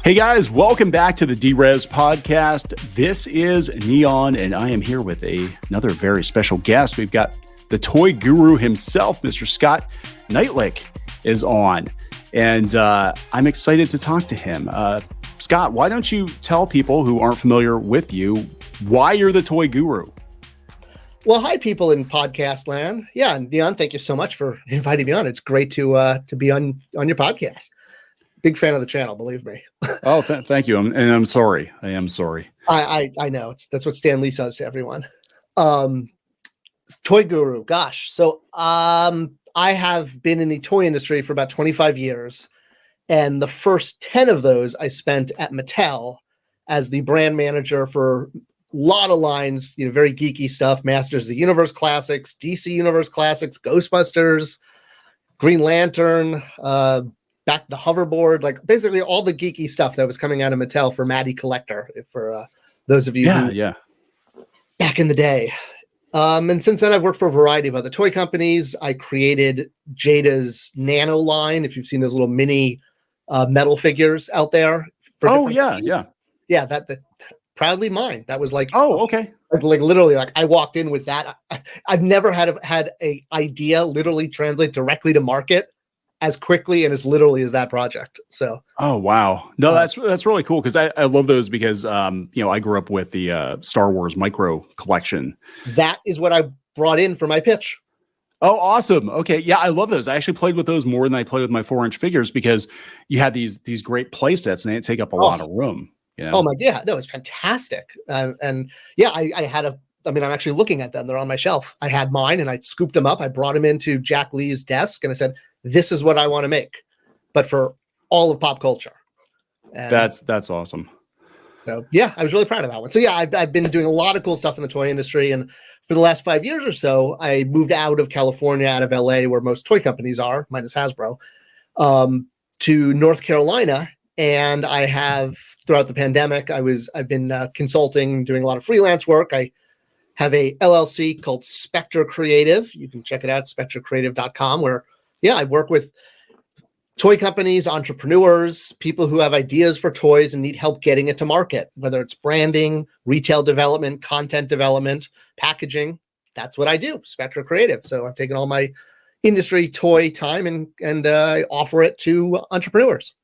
Hey guys, welcome back to the D-Res podcast. This is Neon, and I am here with another very special guest. We've got the toy guru himself, Mr. Scott Neitlich, is on, and I'm excited to talk to him. Scott, why don't you tell people who aren't familiar with you why you're the toy guru? Well, hi, people in podcast land. Yeah, Neon, thank you so much for inviting me on. It's great to be on your podcast. Big fan of the channel, believe me. Oh, thank you. I'm sorry. I am sorry. I know. That's what Stan Lee says to everyone. Toy guru. Gosh. So I have been in the toy industry for about 25 years. And the first 10 of those I spent at Mattel as the brand manager for a lot of lines, very geeky stuff. Masters of the Universe Classics, DC Universe Classics, Ghostbusters, Green Lantern, back the hoverboard, like basically all the geeky stuff that was coming out of Mattel for Matty Collector, for those of you who back in the day. And since then, I've worked for a variety of other toy companies. I created Jada's Nano line, if you've seen those little mini metal figures out there. Yeah, that proudly mine. That was like, okay. Like literally, like I walked in with that. I've never had a idea literally translate directly to market as quickly and as literally as that project. So, oh wow, no, that's really cool because I love those because I grew up with the Star Wars micro collection. That is what I brought in for my pitch. Oh, awesome. Okay, yeah, I love those. I actually played with those more than I played with my 4-inch figures because you had these great play sets and they take up a lot of room. Oh my, yeah, no, it's fantastic. And yeah, I'm actually looking at them. They're on my shelf. I had mine and I scooped them up. I brought them into Jack Lee's desk and I said, this is what I want to make, but for all of pop culture. And that's awesome. So yeah, I was really proud of that one. So yeah, I've been doing a lot of cool stuff in the toy industry. And for the last 5 years or so, I moved out of California, out of LA, where most toy companies are, minus Hasbro, to North Carolina. And I have, throughout the pandemic, I've been consulting, doing a lot of freelance work. I have a LLC called Spector Creative. You can check it out, spectorcreative.com, where I work with toy companies, entrepreneurs, people who have ideas for toys and need help getting it to market, whether it's branding, retail development, content development, packaging. That's what I do, Spector Creative. So I've taken all my industry toy time and I offer it to entrepreneurs.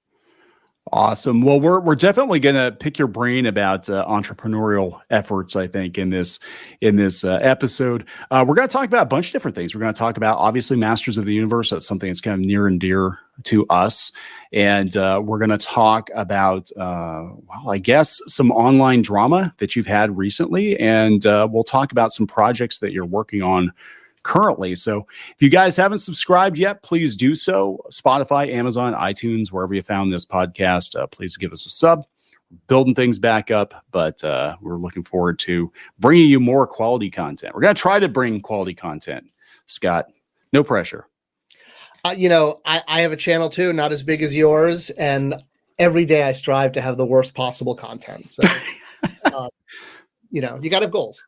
Awesome. Well, we're definitely going to pick your brain about entrepreneurial efforts, I think, in this episode. We're going to talk about a bunch of different things. We're going to talk about, obviously, Masters of the Universe. That's something that's kind of near and dear to us. And we're going to talk about, I guess, some online drama that you've had recently. And we'll talk about some projects that you're working on currently. So if you guys haven't subscribed yet, please do so. Spotify, Amazon, iTunes, wherever you found this podcast, please give us a sub. Building things back up, but we're looking forward to bringing you more quality content. We're going to try to bring quality content, Scott. No pressure. I have a channel too, not as big as yours. And every day I strive to have the worst possible content. So, you got to have goals.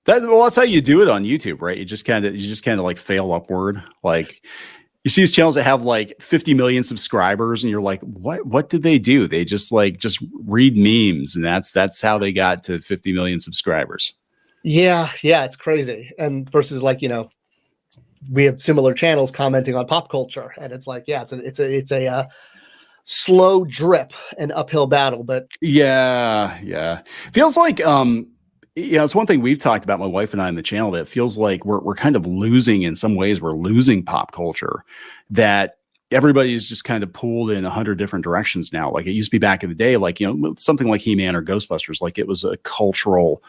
That's how you do it on YouTube, right? You just kind of like fail upward. Like you see these channels that have like 50 million subscribers and you're like, what did they do? They just read memes and that's how they got to 50 million subscribers. Yeah. It's crazy. And versus we have similar channels commenting on pop culture and it's like, it's a slow drip and uphill battle, but yeah. Feels like, it's one thing we've talked about, my wife and I, on the channel, that feels like we're kind of losing, in some ways, we're losing pop culture, that everybody's just kind of pulled in 100 different directions now. Like it used to be back in the day, like, something like He-Man or Ghostbusters, like it was a cultural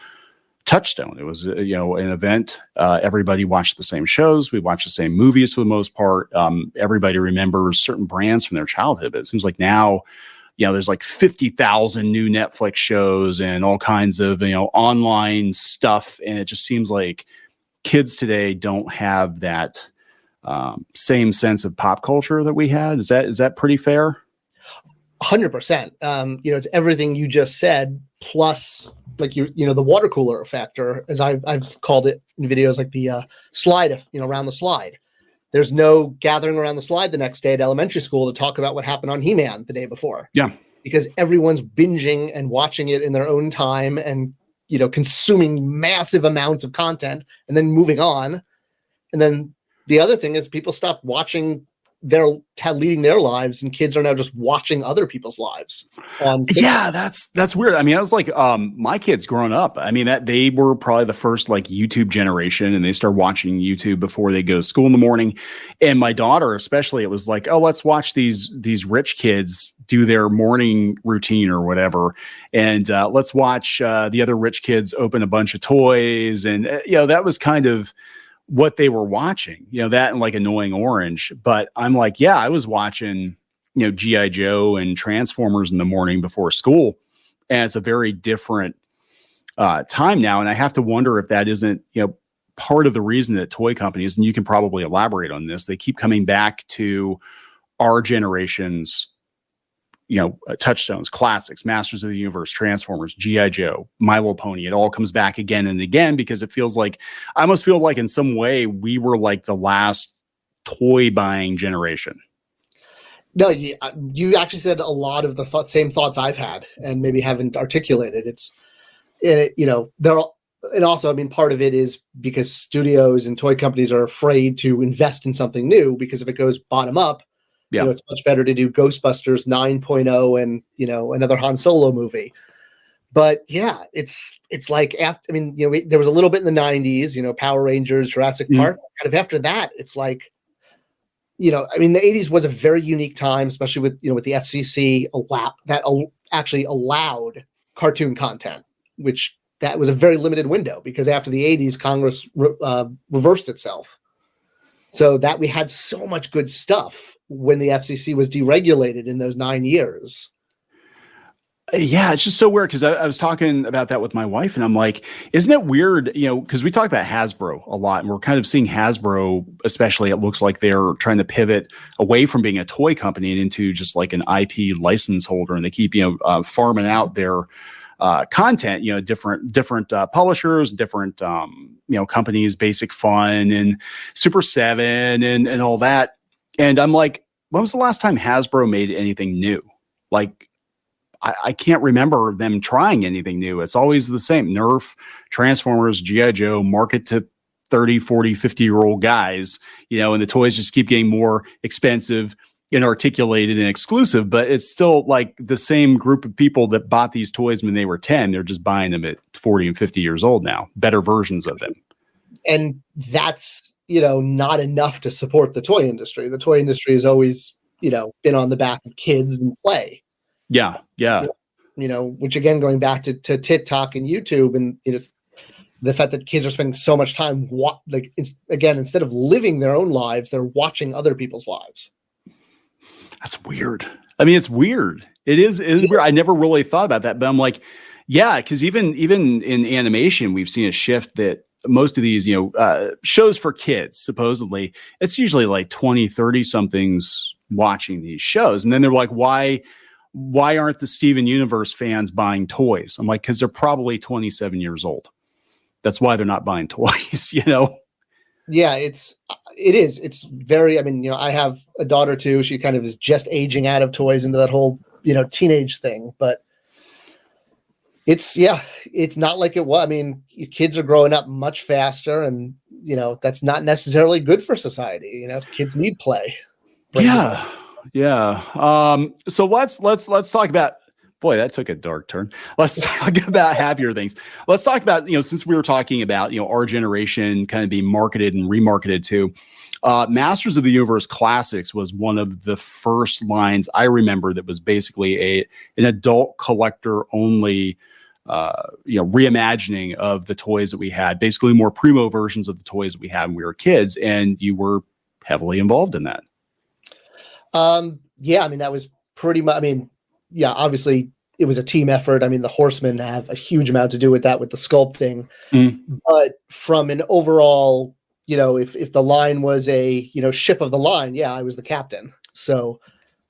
touchstone. It was, an event. Everybody watched the same shows. We watched the same movies for the most part. Everybody remembers certain brands from their childhood. But it seems like now, there's like 50,000 new Netflix shows and all kinds of, online stuff. And it just seems like kids today don't have that same sense of pop culture that we had. Is that pretty fair? 100%. It's everything you just said, plus like the water cooler factor, as I've called it in videos, like the slide, around the slide. There's no gathering around the slide the next day at elementary school to talk about what happened on He-Man the day before. Yeah. because everyone's binging and watching it in their own time and, consuming massive amounts of content and then moving on. And then the other thing is people stop watching leading their lives, and kids are now just watching other people's lives on TikTok. Yeah, that's weird. I mean, I was like, my kids growing up, I mean, that they were probably the first like YouTube generation, and they start watching YouTube before they go to school in the morning. And my daughter, especially, it was like, oh, let's watch these rich kids do their morning routine or whatever. And let's watch the other rich kids open a bunch of toys. And, that was kind of what they were watching, that and like Annoying Orange. But I'm like, yeah, I was watching, G.I. Joe and Transformers in the morning before school. And it's a very different time now. And I have to wonder if that isn't, part of the reason that toy companies, and you can probably elaborate on this, they keep coming back to our generation's, touchstones, classics, Masters of the Universe, Transformers, G.I. Joe, My Little Pony. It all comes back again and again because it feels like, I almost feel like in some way we were like the last toy buying generation. No, you actually said a lot of the same thoughts I've had and maybe haven't articulated. And also, I mean, part of it is because studios and toy companies are afraid to invest in something new, because if it goes bottom up, it's much better to do Ghostbusters 9.0 and, another Han Solo movie. But yeah, it's like there was a little bit in the 90s, Power Rangers, Jurassic Park. Kind of after that, it's like, the 80s was a very unique time, especially with the FCC actually allowed cartoon content, which that was a very limited window, because after the 80s, Congress reversed itself. So that we had so much good stuff when the FCC was deregulated in those 9 years. Yeah, it's just so weird, because I was talking about that with my wife, and I'm like, isn't it weird, because we talk about Hasbro a lot, and we're kind of seeing Hasbro, especially, it looks like they're trying to pivot away from being a toy company and into just like an IP license holder, and they keep, farming out their content, different publishers, different, companies, Basic Fun and Super 7 and all that. And I'm like, when was the last time Hasbro made anything new? Like, I can't remember them trying anything new. It's always the same. Nerf, Transformers, G.I. Joe, market to 30, 40, 50-year-old guys, and the toys just keep getting more expensive and articulated and exclusive, but it's still like the same group of people that bought these toys when they were 10. They're just buying them at 40 and 50 years old now, better versions of them. And that's, not enough to support the toy industry. The toy industry has always, been on the back of kids and play. Yeah. Which again, going back to TikTok and YouTube, and the fact that kids are spending so much time, instead of living their own lives, they're watching other people's lives. That's weird. I mean, it's weird. It is weird. I never really thought about that, but I'm like, yeah, because even in animation, we've seen a shift that most of these, shows for kids, supposedly, it's usually like 20, 30 somethings watching these shows. And then they're like, why aren't the Steven Universe fans buying toys? I'm like, because they're probably 27 years old. That's why they're not buying toys, Yeah, it is. It's very, I have a daughter too. She kind of is just aging out of toys into that whole, teenage thing, but it's not like it was. Kids are growing up much faster, and, that's not necessarily good for society. Kids need play. Yeah. So let's talk about, boy, that took a dark turn. Let's talk about happier things. Let's talk about, since we were talking about, our generation kind of being marketed and remarketed to, Masters of the Universe Classics was one of the first lines I remember that was basically an adult collector only, reimagining of the toys that we had, basically more primo versions of the toys that we had when we were kids. And you were heavily involved in that. That was pretty much, obviously it was a team effort. The Horsemen have a huge amount to do with that, with the sculpting, but from an overall, if the line was a, ship of the line, I was the captain. So,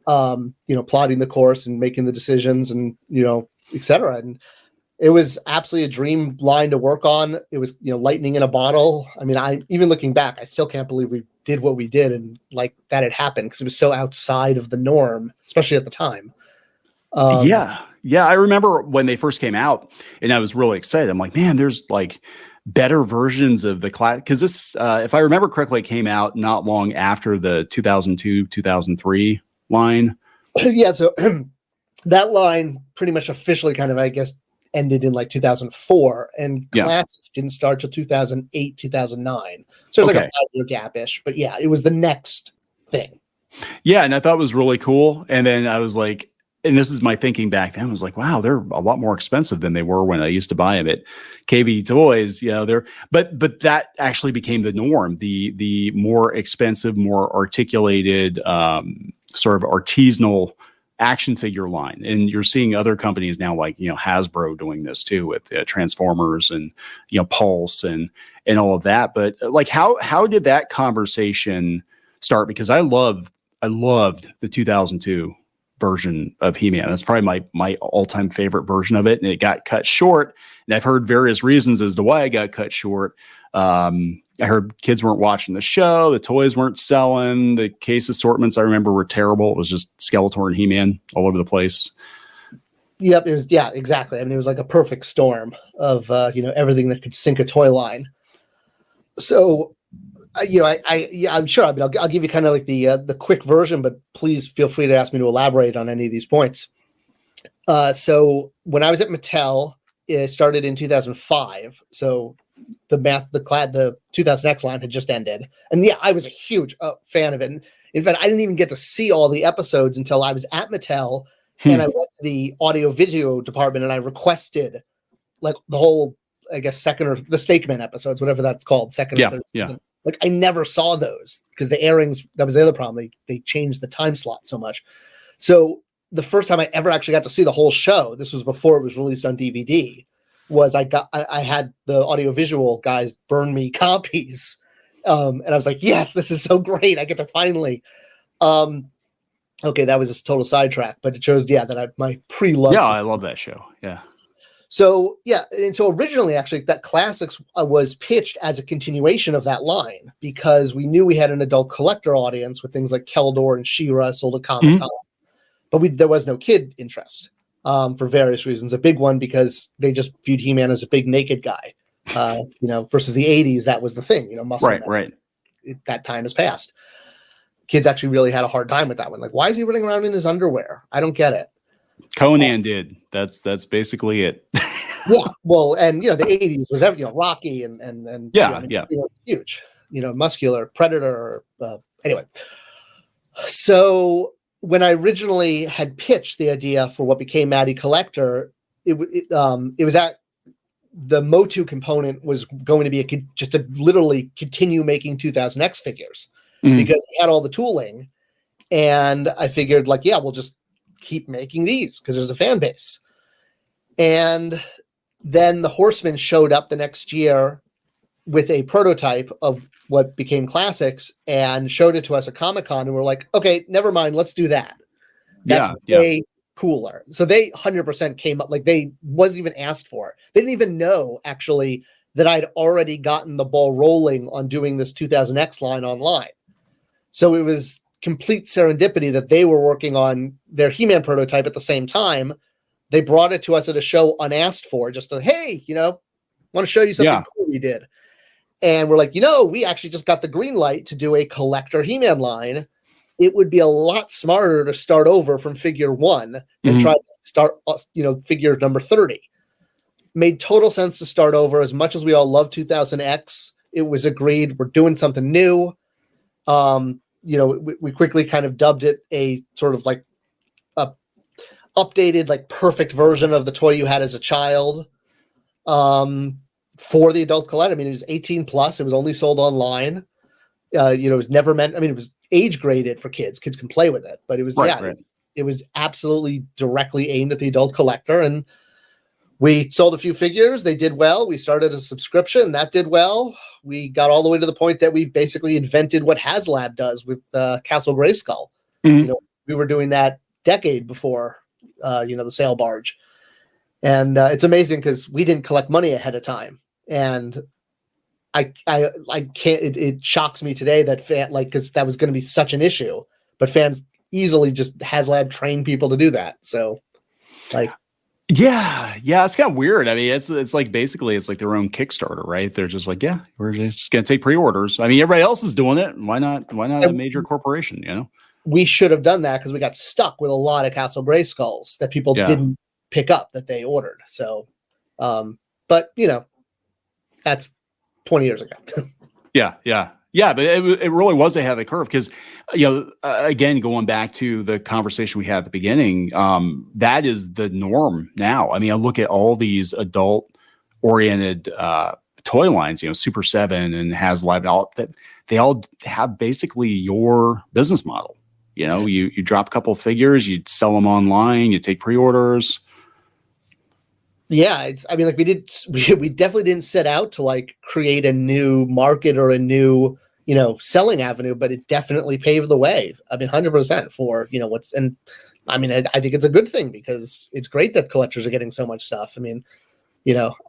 plotting the course and making the decisions and, et cetera. And it was absolutely a dream line to work on. It was, lightning in a bottle. I even looking back, I still can't believe we did what we did and like that had happened, because it was so outside of the norm, especially at the time. Yeah. Yeah. I remember when they first came out and I was really excited. I'm like, man, there's like better versions of the class. Cause this, if I remember correctly, it came out not long after the 2002, 2003 line. Yeah. So that line pretty much officially kind of, I guess, ended in like 2004, and Yeah. classics didn't start till 2008, 2009. So it's like a 5-year gap-ish, but yeah, it was the next thing. Yeah. And I thought it was really cool. And then I was like, and this is my thinking back then, was like, wow, they're a lot more expensive than they were when I used to buy them at KB Toys. You know, but that actually became the norm. The more expensive, more articulated, sort of artisanal action figure line. And you're seeing other companies now, like, you know, Hasbro doing this too with Transformers and, you know, Pulse and all of that. But like, how did that conversation start? Because I loved the 2002 version of He-Man. That's probably my all-time favorite version of it. And it got cut short. And I've heard various reasons as to why it got cut short. I heard kids weren't watching the show. The toys weren't selling. The case assortments, I remember, were terrible. It was just Skeletor and He-Man all over the place. Yep. It was, yeah, exactly. I mean, it was like a perfect storm of, you know, everything that could sink a toy line. So, you know, I'm sure. I mean, I'll give you kind of like the quick version, but please feel free to ask me to elaborate on any of these points. So when I was at Mattel, it started in 2005. So the 2000X line had just ended, and yeah, I was a huge fan of it. And in fact, I didn't even get to see all the episodes until I was at Mattel, and I went to the audio video department, and I requested like the whole, I guess, second or the Snakeman episodes, whatever that's called, second or third season. Like, I never saw those because the airings, that was the other problem. They changed the time slot so much. So the first time I ever actually got to see the whole show, this was before it was released on DVD, was I had the audiovisual guys burn me copies. And I was like, yes, this is so great. I get to finally, okay, that was a total sidetrack, but it shows, yeah, that my pre-love. Yeah, I love that show. Yeah. So, yeah. And so originally, actually, that Classics was pitched as a continuation of that line because we knew we had an adult collector audience with things like Keldor and She-Ra sold at Comic-Con. But there was no kid interest for various reasons. A big one because they just viewed He-Man as a big naked guy, you know, versus the 80s. That was the thing, you know, muscle. Right. That time has passed. Kids actually really had a hard time with that one. Like, why is he running around in his underwear? I don't get it. Conan did. That's basically it. Yeah. Well, and you know, the 80s was, you know, Rocky and yeah, you know, huge, you know, muscular Predator. Anyway, so when I originally had pitched the idea for what became Matty Collector, it was at the Motu component was going to be just to literally continue making 2000X figures because we had all the tooling, and I figured, like, yeah, we'll just keep making these because there's a fan base. And then the Horsemen showed up the next year with a prototype of what became Classics and showed it to us at Comic-Con, and we're like, okay, never mind, let's do that. That's way cooler. So they 100% came up, like, they wasn't even asked for. They didn't even know, actually, that I'd already gotten the ball rolling on doing this 2000X line online. So it was complete serendipity that they were working on their He-Man prototype at the same time. They brought it to us at a show unasked for, just to, hey, you know, want to show you something cool we did. And we're like, you know, we actually just got the green light to do a collector He-Man line. It would be a lot smarter to start over from figure 1 and try to start, you know, figure number 30. Made total sense to start over. As much as we all love 2000X, it was agreed we're doing something new. You know, we quickly kind of dubbed it a sort of like a updated, like, perfect version of the toy you had as a child. For the adult collector. I mean, it was 18 plus. It was only sold online. You know, it was never meant, I mean, it was age graded for kids. Kids can play with it, but it was, it was absolutely directly aimed at the adult collector. And we sold a few figures. They did well. We started a subscription. That did well. We got all the way to the point that we basically invented what HasLab does with Castle Grayskull. You know, we were doing that decade before, you know, the sail barge. And it's amazing because we didn't collect money ahead of time. And I can't, it shocks me today that because that was going to be such an issue, but fans easily just HasLab train people to do that. So Like, yeah, it's kind of weird. I mean, it's like basically it's like their own Kickstarter, right? They're just like, yeah, we're just gonna take pre-orders. I mean, everybody else is doing it. Why not a major corporation? You know, we should have done that because we got stuck with a lot of Castle Grayskulls that people didn't pick up that they ordered. So, but you know, that's 20 years ago. Yeah, but it really was ahead of the curve because, again, going back to the conversation we had at the beginning, that is the norm now. I mean, I look at all these adult-oriented toy lines, Super 7 and HasLab, that they all have basically your business model. You drop a couple of figures, you sell them online, you take pre-orders. Yeah, I mean, like we definitely didn't set out to like create a new market or a new, selling avenue, but it definitely paved the way. I mean, 100% for, and I mean, I think it's a good thing because it's great that collectors are getting so much stuff. I mean,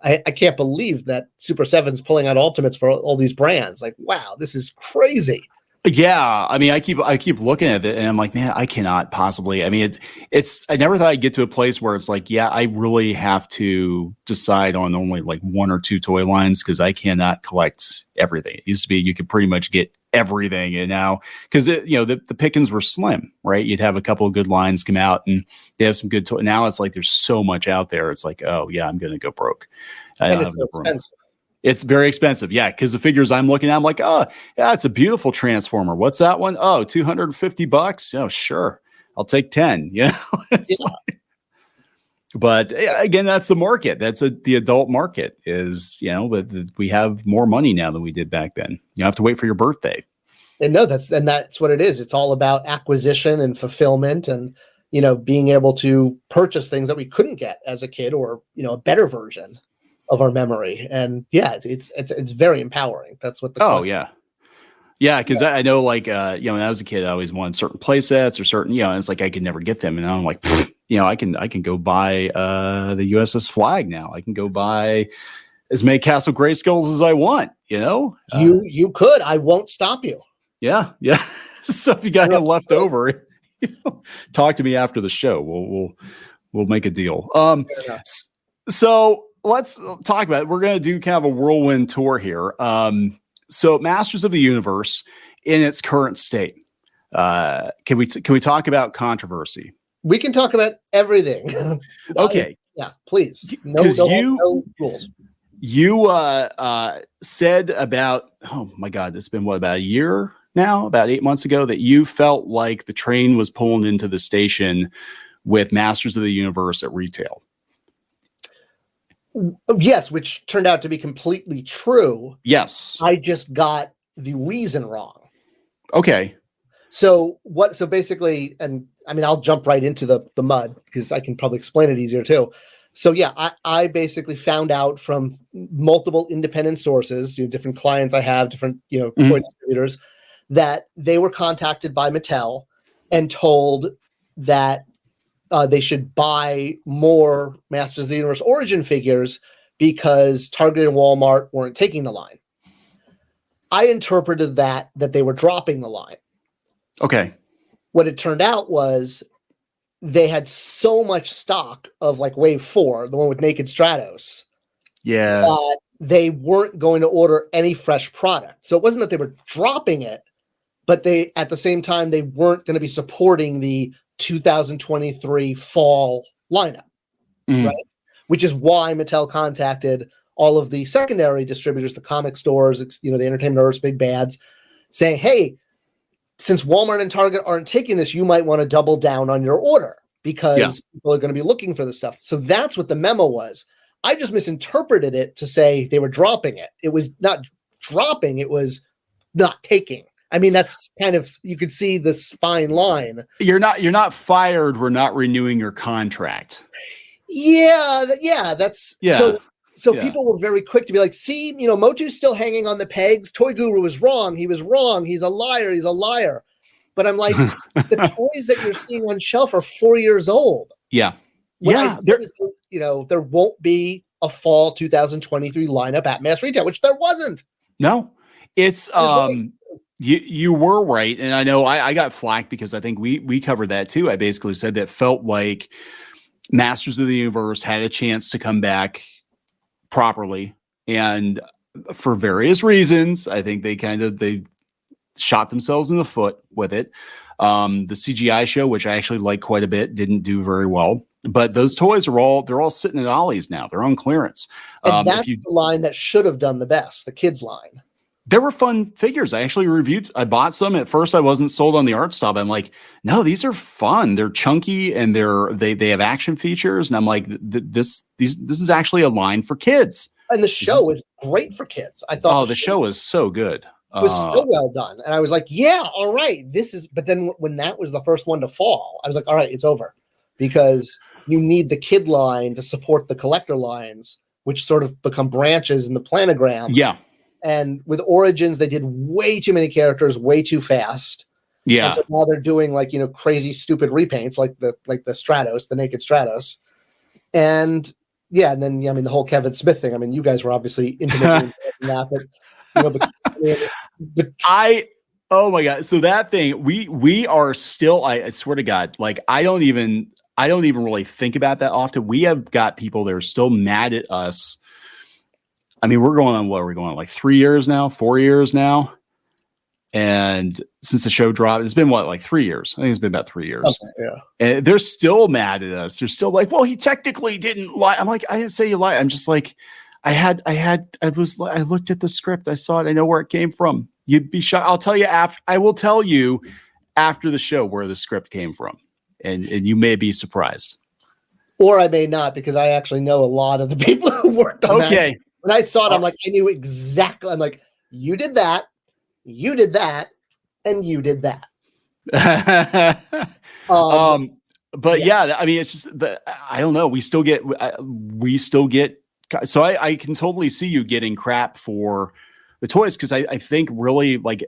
I can't believe that Super 7's pulling out Ultimates for all these brands. Like, wow, this is crazy. Yeah, I mean, I keep looking at it, and I'm like, man, I cannot possibly. I mean, it's. I never thought I'd get to a place where it's like, yeah, I really have to decide on only like one or two toy lines because I cannot collect everything. It used to be you could pretty much get everything, and now because the pickings were slim, right? You'd have a couple of good lines come out, and they have some good toy. Now it's like there's so much out there. It's like, oh yeah, I'm going to go broke. And it's so expensive. It's very expensive. Yeah. Cause the figures I'm looking at, I'm like, oh yeah, it's a beautiful Transformer. What's that one? Oh, $250. Oh, sure. I'll take 10. But again, that's the market. That's the adult market is, but we have more money now than we did back then. You have to wait for your birthday. And no, that's what it is. It's all about acquisition and fulfillment and, being able to purchase things that we couldn't get as a kid or, a better version of our memory. And yeah, it's very empowering. That's what because I know like when I was a kid I always wanted certain play sets or certain and it's like I could never get them, and I'm like I can go buy the USS Flag now. I can go buy as many Castle Grayskulls as I want. You could. I won't stop you. Yeah So if you got any left over, talk to me after the show. We'll make a deal. So let's talk about it. We're going to do kind of a whirlwind tour here. So Masters of the Universe in its current state. Can we talk about controversy? We can talk about everything. Okay. Yeah, please. No rules. You said about, oh my God, it's been about a year now, about 8 months ago, that you felt like the train was pulling into the station with Masters of the Universe at retail. Yes, which turned out to be completely true. Yes. I just got the reason wrong. Okay. So basically, and I mean, I'll jump right into the mud because I can probably explain it easier too. So yeah, I basically found out from multiple independent sources, different clients I have, different, toy distributors, that they were contacted by Mattel and told that they should buy more Masters of the Universe Origin figures because Target and Walmart weren't taking the line. I interpreted that they were dropping the line. Okay. What it turned out was they had so much stock of like Wave 4, the one with Naked Stratos. Yeah. They weren't going to order any fresh product. So it wasn't that they were dropping it, but they, at the same time, they weren't going to be supporting the 2023 fall lineup, right? Which is why Mattel contacted all of the secondary distributors, the comic stores, the Entertainment Earths, Big Bads, saying, hey, since Walmart and Target aren't taking this, you might want to double down on your order because people are going to be looking for this stuff. So that's what the memo was. I just misinterpreted it to say they were dropping it. It was not dropping, it was not taking. I mean, that's kind of, you could see this fine line. You're not fired. We're not renewing your contract. Yeah. So people were very quick to be like, see, Motu's still hanging on the pegs. ToyGuru was wrong. He was wrong. He's a liar. He's a liar. But I'm like, the toys that you're seeing on shelf are 4 years old. Yeah. What I said is, there won't be a fall 2023 lineup at mass retail, which there wasn't. No, it's, You were right. And I know I got flack because I think we covered that too. I basically said that felt like Masters of the Universe had a chance to come back properly, and for various reasons, I think they shot themselves in the foot with it. The CGI show, which I actually like quite a bit, didn't do very well. But those toys they're all sitting at Ollie's now. They're on clearance. And that's the line that should have done the best, the kids line. They were fun figures. I actually I bought some. At first I wasn't sold on the art style. I'm like, no, these are fun. They're chunky and they have action features. And I'm like, this is actually a line for kids. And the show was great for kids. I thought the show was so good. It was so well done. And I was like, yeah, all right. But then when that was the first one to fall, I was like, all right, it's over. Because you need the kid line to support the collector lines, which sort of become branches in the planogram. Yeah. And with Origins, they did way too many characters, way too fast. Yeah. And so now they're doing crazy, stupid repaints, like the Stratos, the naked Stratos. And yeah, and then the whole Kevin Smith thing. I mean, you guys were obviously intimately involved in that, but oh my God. So that thing, we are still, I swear to God, like I don't even really think about that often. We have got people that are still mad at us. I mean, we're going on, what are we going on? Like 3 years now, 4 years now. And since the show dropped, it's been like 3 years. I think it's been about 3 years. Okay, yeah. And they're still mad at us. They're still like, well, he technically didn't lie. I'm like, I didn't say you lied. I'm just like, I looked at the script. I saw it. I know where it came from. You'd be shocked. I will tell you after the show where the script came from. And you may be surprised. Or I may not, because I actually know a lot of the people who worked on that. When I saw it, I'm like, I knew exactly. I'm like, you did that, and you did that. But yeah, I mean, it's just I don't know. We still get. So I can totally see you getting crap for the toys, because I think really like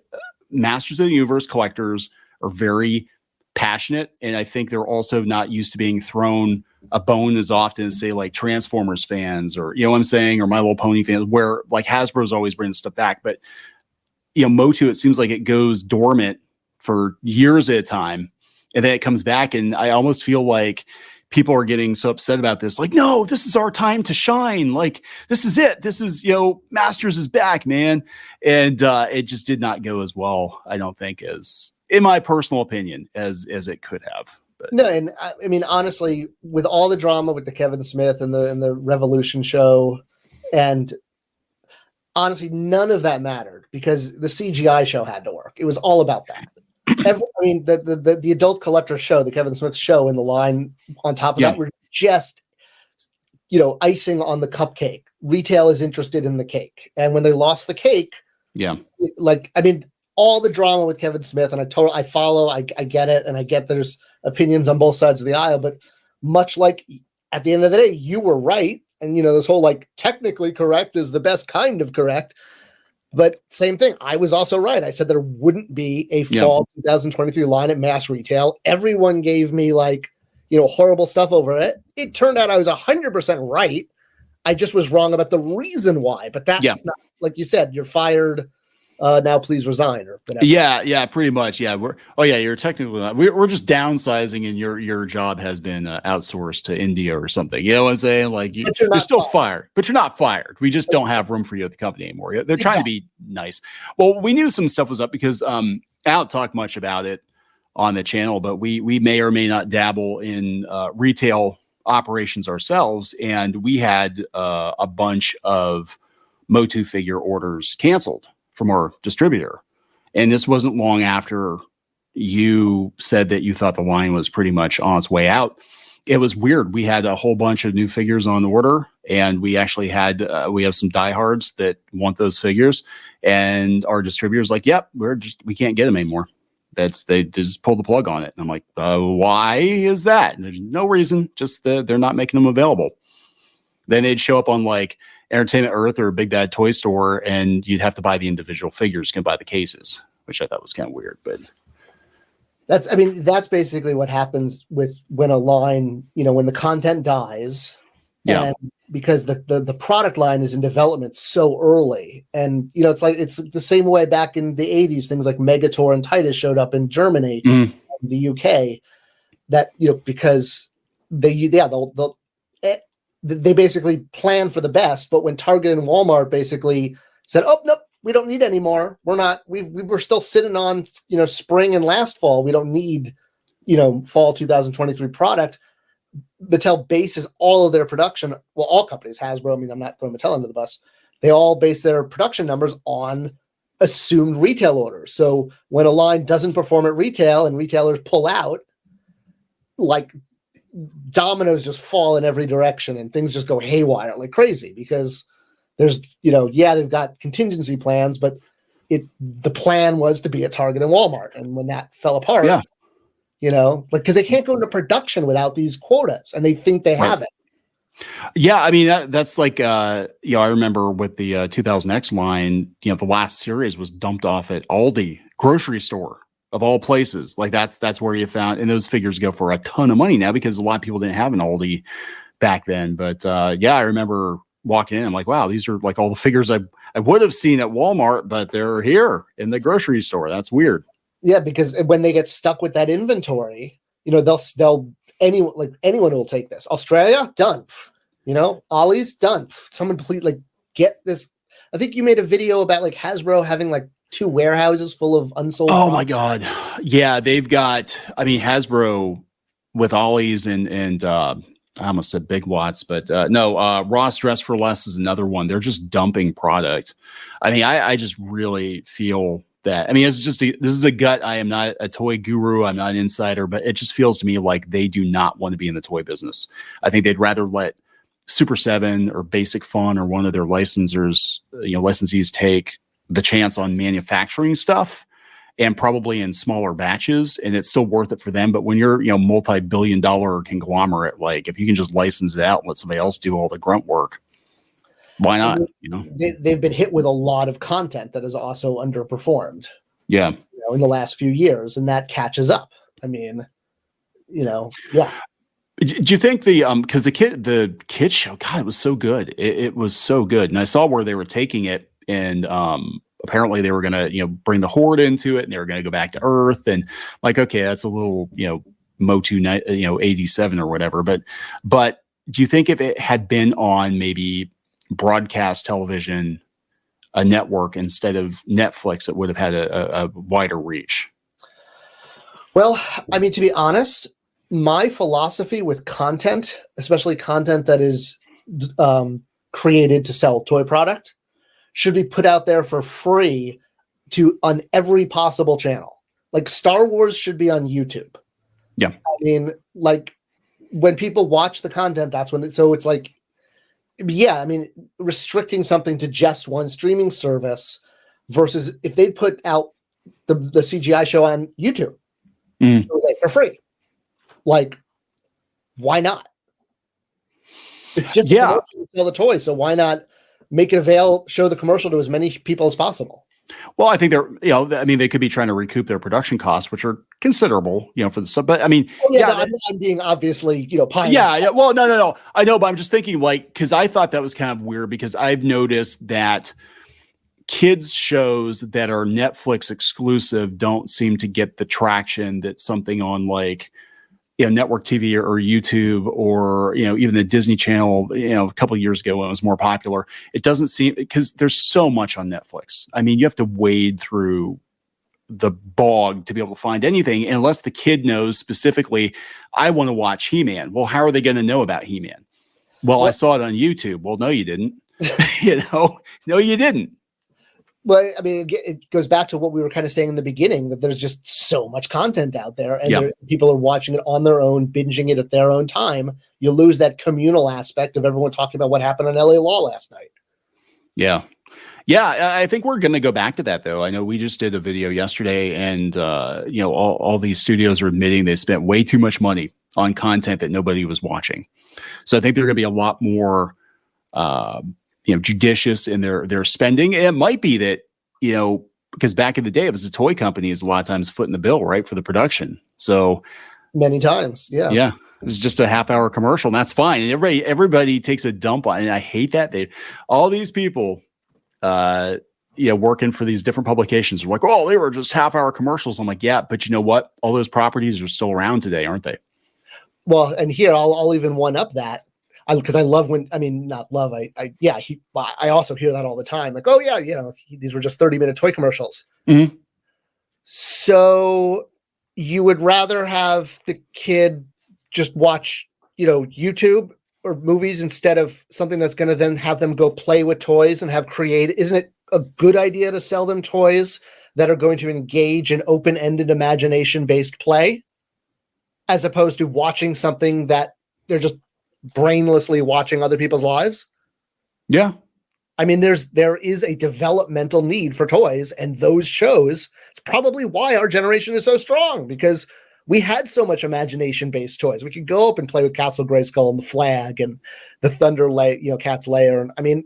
Masters of the Universe collectors are very passionate, and I think they're also not used to being thrown a bone as often as, say, like Transformers fans, or what I'm saying, or My Little Pony fans, where like Hasbro's always bringing stuff back. But Motu, it seems like it goes dormant for years at a time, and then it comes back, and I almost feel like people are getting so upset about this. Like, no, this is our time to shine. Like, this is it. This is, Masters is back, man. And it just did not go as well, I don't think, as, in my personal opinion, as it could have. But. No, and I mean, honestly, with all the drama with the Kevin Smith and the Revolution show, and honestly, none of that mattered, because the CGI show had to work. It was all about that. The adult collector show, the Kevin Smith show, and the line on top of that were just, icing on the cupcake. Retail is interested in the cake, and when they lost the cake, all the drama with Kevin Smith, and I follow, I get it, and I get there's opinions on both sides of the aisle, but much like at the end of the day, you were right, and this whole like technically correct is the best kind of correct. But same thing, I was also right. I said there wouldn't be a fall 2023 line at mass retail. Everyone gave me horrible stuff over it. It turned out I was 100% right. I just was wrong about the reason why. But that's not, like you said, you're fired. Now please resign, or whatever. Yeah, pretty much. Yeah, you're technically not. We're just downsizing, and your job has been outsourced to India or something. You know what I'm saying? Like you're still fired, but you're not fired. We just don't have room for you at the company anymore. They're trying to be nice. Well, we knew some stuff was up, because I don't talk much about it on the channel, but we may or may not dabble in retail operations ourselves, and we had a bunch of Motu figure orders canceled from our distributor. And this wasn't long after you said that you thought the line was pretty much on its way out. It was weird. We had a whole bunch of new figures on order, and we actually had, we have some diehards that want those figures, and our distributor's like, yep, we can't get them anymore. They just pulled the plug on it. And I'm like, why is that? And there's no reason, just they're not making them available. Then they'd show up on like Entertainment Earth or Big Bad Toy Store, and you'd have to buy the individual figures, can buy the cases, which I thought was kind of weird. But that's basically what happens when a line, when the content dies, and because the product line is in development so early, and it's the same way back in the 80s, things like Megator and Titus showed up in Germany, the UK, that because they basically plan for the best, but when Target and Walmart basically said, "Oh nope, we don't need any more. We were still sitting on spring and last fall. We don't need fall 2023 product." Mattel bases all of their production. Well, all companies, Hasbro. I mean, I'm not throwing Mattel under the bus. They all base their production numbers on assumed retail orders. So when a line doesn't perform at retail and retailers pull out, like dominoes just fall in every direction and things just go haywire like crazy because there's, they've got contingency plans, but the plan was to be at Target and Walmart. And when that fell apart, because they can't go into production without these quotas and they think they have it. Yeah. I mean, that's like, I remember with the 2000X line, the last series was dumped off at Aldi grocery store of all places. Like that's where you found, and those figures go for a ton of money now because a lot of people didn't have an Aldi back then. But I remember walking in, I'm like, wow, these are like all the figures I would have seen at Walmart, but they're here in the grocery store. That's weird. Yeah, because when they get stuck with that inventory, anyone will take this. Australia, done. Ollie's done. Someone please get this. I think you made a video about Hasbro having 2 warehouses full of unsold. Oh my God. Yeah, they've got, Hasbro with Ollie's and I almost said Big Watts, but no, Ross Dress for Less is another one. They're just dumping product. I just really feel that. This is a gut. I am not a toy guru. I'm not an insider, but it just feels to me like they do not want to be in the toy business. I think they'd rather let Super 7 or Basic Fun or one of their licensees take the chance on manufacturing stuff and probably in smaller batches, and it's still worth it for them. But when you're, multi-billion-dollar conglomerate, if you can just license it out and let somebody else do all the grunt work, why not? They've been hit with a lot of content that is also underperformed. Yeah. In the last few years, and that catches up. Yeah. Do you think because the kid show, God, it was so good. It was so good. And I saw where they were taking it, and apparently they were going to, bring the Horde into it, and they were going to go back to Earth, and okay, that's a little, Motu, 87 or whatever. But do you think if it had been on maybe broadcast television, a network instead of Netflix, it would have had a wider reach? Well, to be honest, my philosophy with content, especially content that is created to sell toy product, should be put out there for free on every possible channel. Star Wars should be on YouTube. Yeah. When people watch the content, that's when restricting something to just one streaming service versus if they put out the CGI show on YouTube, it was for free. Why not? It's just to sell the toys, so why not make it show the commercial to as many people as possible? Well, I think they could be trying to recoup their production costs, which are considerable, for the stuff. But I'm being obviously, pie. Yeah. Well, no. I know, but I'm just thinking because I thought that was kind of weird because I've noticed that kids shows that are Netflix exclusive don't seem to get the traction that something on network TV or YouTube or, even the Disney Channel, a couple of years ago when it was more popular. It doesn't seem, because there's so much on Netflix. You have to wade through the bog to be able to find anything unless the kid knows specifically, I want to watch He-Man. Well, how are they going to know about He-Man? Well, I saw it on YouTube. Well, no, you didn't. No, you didn't. Well, it goes back to what we were kind of saying in the beginning, that there's just so much content out there and people are watching it on their own, binging it at their own time. You lose that communal aspect of everyone talking about what happened on LA Law last night. Yeah. Yeah. I think we're going to go back to that, though. I know we just did a video yesterday and, all these studios are admitting they spent way too much money on content that nobody was watching. So I think they're going to be a lot more, judicious in their spending. And it might be that, because back in the day, it was the toy companies a lot of times footing the bill, right, for the production. So many times. Yeah. Yeah. It's just a half-hour commercial, and that's fine. And everybody takes a dump on it. And I hate that. All these people, working for these different publications are like, oh, they were just half-hour commercials. I'm like, yeah, but you know what? All those properties are still around today, aren't they? well, and here I'll even one up that. Because I love when, I mean, not love. I also hear that all the time. Like, oh yeah, these were just 30-minute toy commercials. Mm-hmm. So you would rather have the kid just watch, YouTube or movies instead of something that's going to then have them go play with toys and have creative. Isn't it a good idea to sell them toys that are going to engage in open-ended imagination-based play, as opposed to watching something that they're just brainlessly watching other people's lives? Yeah. I mean, there is a developmental need for toys, and those shows, it's probably why our generation is so strong, because we had so much imagination-based toys. We could go up and play with Castle Grayskull and the Flag and the Thunder Cat's Lair. And I mean,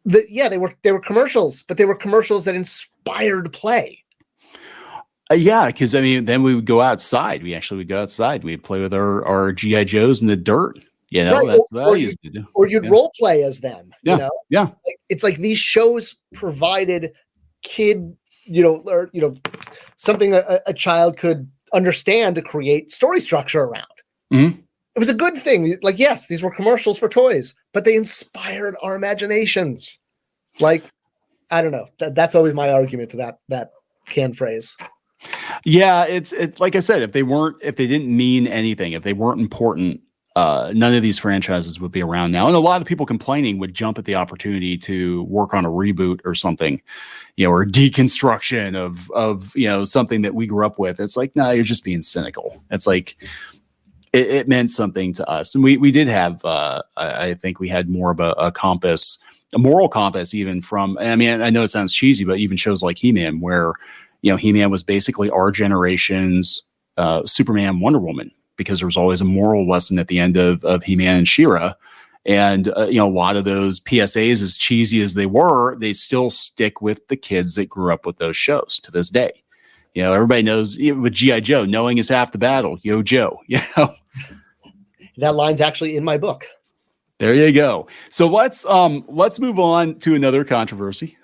they were commercials, but they were commercials that inspired play. Yeah, because I mean, then we would go outside. We actually would go outside. We'd play with our GI Joes in the dirt. Right. That's what I used to do. Or you'd role play as them. Yeah. Yeah. It's like these shows provided kid, something a child could understand to create story structure around. Mm-hmm. It was a good thing. Like, yes, these were commercials for toys, but they inspired our imaginations. Like, I don't know. That's always my argument to that canned phrase. Yeah, it's like I said, if they didn't mean anything, if they weren't important, none of these franchises would be around now. And a lot of people complaining would jump at the opportunity to work on a reboot or something, or deconstruction of something that we grew up with. It's like, no, you're just being cynical. It's like it meant something to us, and we did have. I think we had more of a compass, a moral compass, even from. I mean, I know it sounds cheesy, but even shows like He-Man, where He-Man was basically our generation's Superman, Wonder Woman, because there was always a moral lesson at the end of He-Man and She-Ra. And, a lot of those PSAs, as cheesy as they were, they still stick with the kids that grew up with those shows to this day. Everybody knows, with G.I. Joe, knowing is half the battle. Yo, Joe, That line's actually in my book. There you go. So let's move on to another controversy.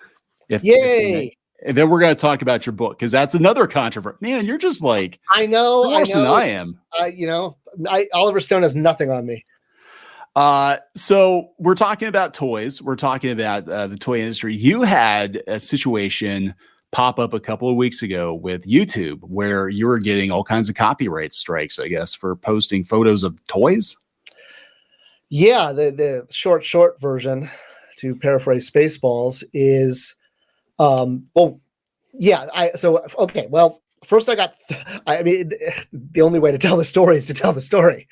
Yay! And then we're going to talk about your book, because that's another controversy. Man, you're just like I know worse than I am. Oliver Stone has nothing on me. So we're talking about toys. We're talking about the toy industry. You had a situation pop up a couple of weeks ago with YouTube where you were getting all kinds of copyright strikes, I guess, for posting photos of toys. Yeah, the short version, to paraphrase Spaceballs, is first the only way to tell the story is to tell the story.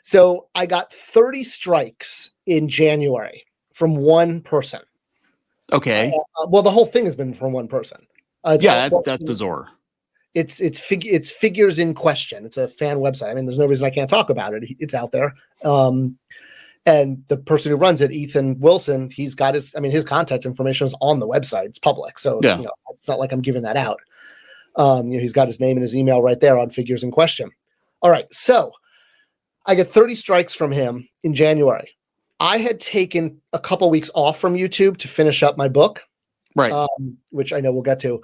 So I got 30 strikes in January from one person. Okay. The whole thing has been from one person. That's bizarre. It's Figures in Question. It's a fan website. I mean, there's no reason I can't talk about it. It's out there. And the person who runs it, Ethan Wilson, he's got his contact information is on the website. It's public. So, it's not like I'm giving that out. He's got his name and his email right there on Figures in Question. All right. So I get 30 strikes from him in January. I had taken a couple weeks off from YouTube to finish up my book, right? Which I know we'll get to.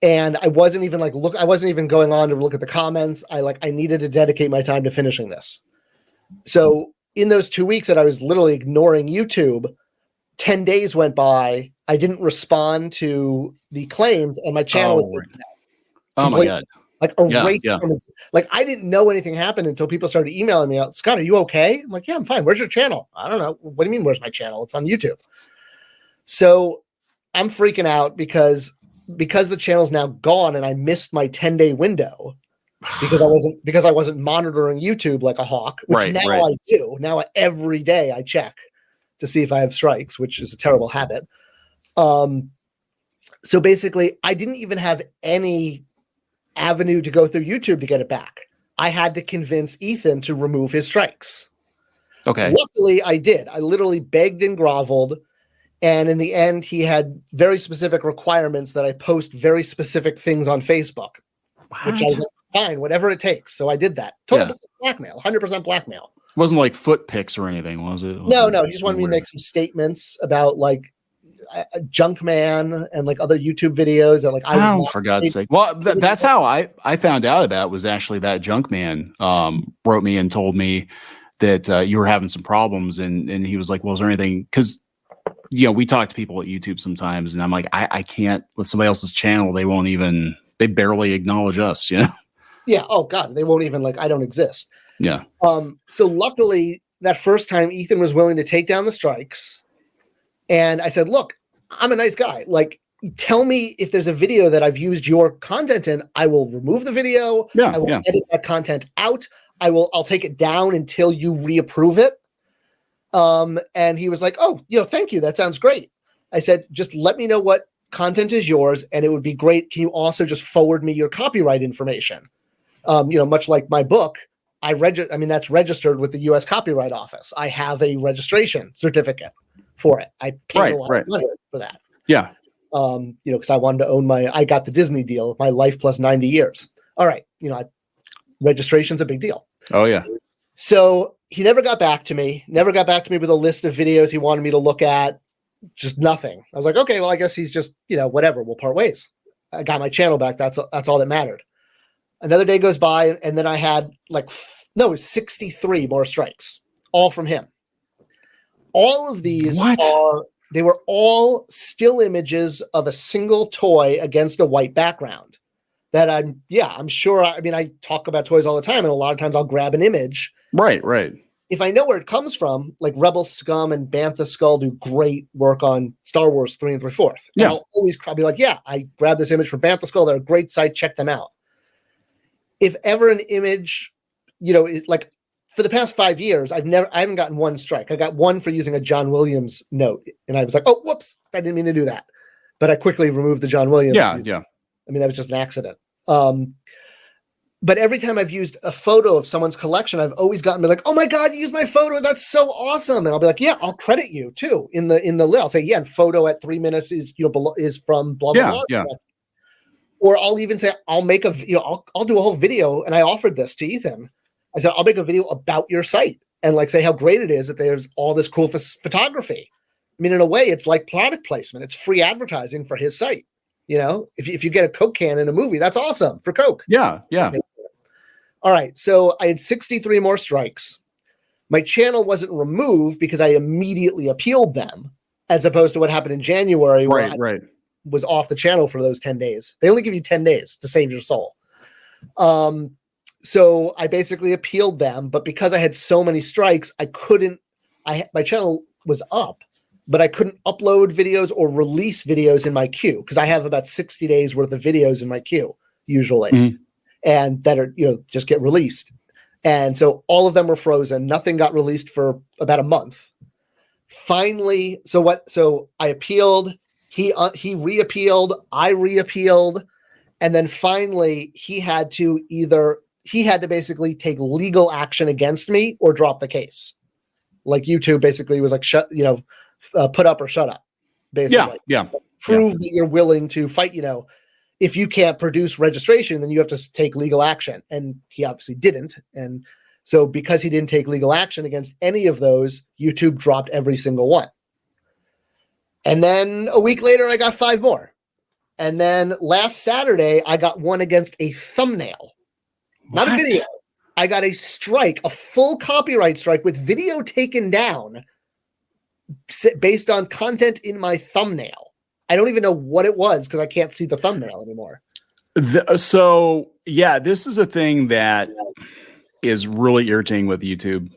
And I wasn't even I wasn't even going on to look at the comments. I needed to dedicate my time to finishing this. So in those 2 weeks that I was literally ignoring YouTube, 10 days went by. I didn't respond to the claims, and my channel was my God. Erased from it. I didn't know anything happened until people started emailing me out. Scott, are you okay? I'm like, yeah, I'm fine. Where's your channel? I don't know. What do you mean, where's my channel? It's on YouTube. So I'm freaking out because the channel's now gone and I missed my 10-day window because I wasn't monitoring YouTube like a hawk, which I do. Now every day I check to see if I have strikes, which is a terrible habit. So basically I didn't even have any avenue to go through YouTube to get it back. I had to convince Ethan to remove his strikes. Okay. Luckily I did. I literally begged and groveled. And in the end, he had very specific requirements that I post very specific things on Facebook, which I was like, fine, whatever it takes. So I did that. Total blackmail, 100% blackmail. It wasn't like foot pics or anything, was it? No. He just wanted me to make some statements about Junk Man and like other YouTube videos that like I was not for God's sake. Well, that's how I found out about it, was actually that Junk Man wrote me and told me that you were having some problems, and he was like, well, is there anything, because we talk to people at YouTube sometimes, and I'm like, I can't with somebody else's channel, they barely acknowledge us, Yeah. Oh God, they won't even, like, I don't exist. Yeah. So luckily that first time Ethan was willing to take down the strikes, and I said, look, I'm a nice guy. Like, tell me if there's a video that I've used your content in, I will remove the video. Yeah, I will edit that content out. I'll take it down until you reapprove it. And he was like, oh, thank you. That sounds great. I said, just let me know what content is yours, and it would be great. Can you also just forward me your copyright information? Much like my book, that's registered with the U.S. Copyright Office. I have a registration certificate for it. I paid a lot of money for that. Yeah. Because I wanted to own I got the Disney deal, my life plus 90 years. All right. Registration's a big deal. Oh yeah. So he never got back to me with a list of videos he wanted me to look at. Just nothing. I was like, okay, well, I guess he's just, whatever, we'll part ways. I got my channel back. That's all that mattered. Another day goes by, and then I had it was 63 more strikes, all from him. All of these they were all still images of a single toy against a white background. That I'm sure. I talk about toys all the time, and a lot of times I'll grab an image. Right. If I know where it comes from, like Rebel Scum and Bantha Skull do great work on Star Wars 3 3/4. Yeah. I'll always be like, yeah, I grabbed this image from Bantha Skull. They're a great site. Check them out. If ever an image, like for the past 5 years, I haven't gotten one strike. I got one for using a John Williams note, and I was like, oh, whoops, I didn't mean to do that. But I quickly removed the John Williams. Yeah. That was just an accident. But every time I've used a photo of someone's collection, I've always gotten like, oh my God, you used my photo. That's so awesome. And I'll be like, yeah, I'll credit you too in the list. I'll say, yeah, and photo at 3 minutes is from blah, blah, blah. Yeah. Or I'll even say, I'll make I'll do a whole video. And I offered this to Ethan. I said, I'll make a video about your site and say how great it is that there's all this cool photography. In a way, it's like product placement. It's free advertising for his site. If you get a Coke can in a movie, that's awesome for Coke. Yeah. All right. So I had 63 more strikes. My channel wasn't removed because I immediately appealed them, as opposed to what happened in January where I was off the channel for those 10 days. They only give you 10 days to save your soul. So I basically appealed them, but because I had so many strikes, my channel was up, but I couldn't upload videos or release videos in my queue because I have about 60 days worth of videos in my queue usually, and that are, just get released. And so all of them were frozen. Nothing got released for about a month. Finally, so I appealed, he reappealed, I reappealed. And then finally he had to basically take legal action against me or drop the case. Like YouTube basically was like, put up or shut up, basically. Yeah. Prove that you're willing to fight, if you can't produce registration, then you have to take legal action. And he obviously didn't. And so because he didn't take legal action against any of those, YouTube dropped every single one. And then a week later, I got 5 more. And then last Saturday, I got one against a thumbnail, not a video. I got a strike, a full copyright strike with video taken down based on content in my thumbnail. I don't even know what it was because I can't see the thumbnail anymore. So yeah, this is a thing that is really irritating with YouTube.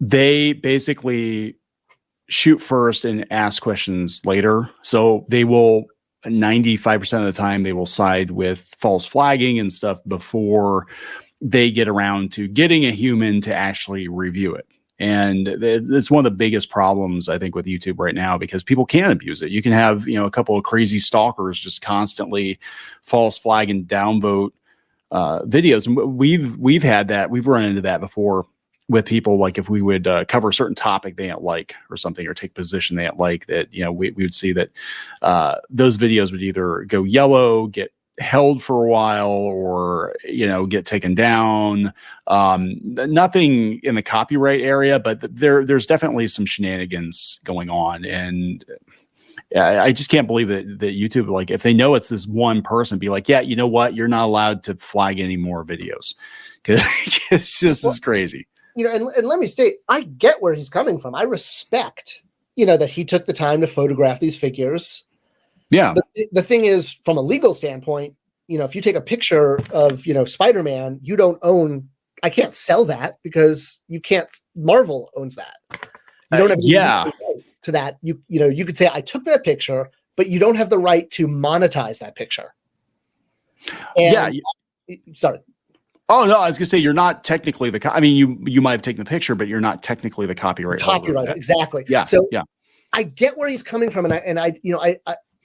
They basically shoot first and ask questions later. So they will 95% of the time they will side with false flagging and stuff before they get around to getting a human to actually review it. And it's one of the biggest problems, I think, with YouTube right now, because people can abuse it. You can have, a couple of crazy stalkers just constantly false flag and downvote videos. And we've had that. We've run into that before with people. Like if we would cover a certain topic they don't like or something, or take position they don't like, that, we would see that those videos would either go yellow, get held for a while or, get taken down. Nothing in the copyright area, but there's definitely some shenanigans going on. And I just can't believe that YouTube, like, if they know it's this one person, be like, yeah, you know what? You're not allowed to flag any more videos, because this is crazy. And let me state, I get where he's coming from. I respect, that he took the time to photograph these figures. Yeah. The thing is, from a legal standpoint, if you take a picture of, Spider-Man, you don't own, I can't sell that because you can't, Marvel owns that. You don't have right to that. You could say, I took that picture, but you don't have the right to monetize that picture. And, sorry. Oh, no, I was going to say, you're not technically you might have taken the picture, but you're not technically the copyright holder. Exactly. Yeah. So I get where he's coming from. And I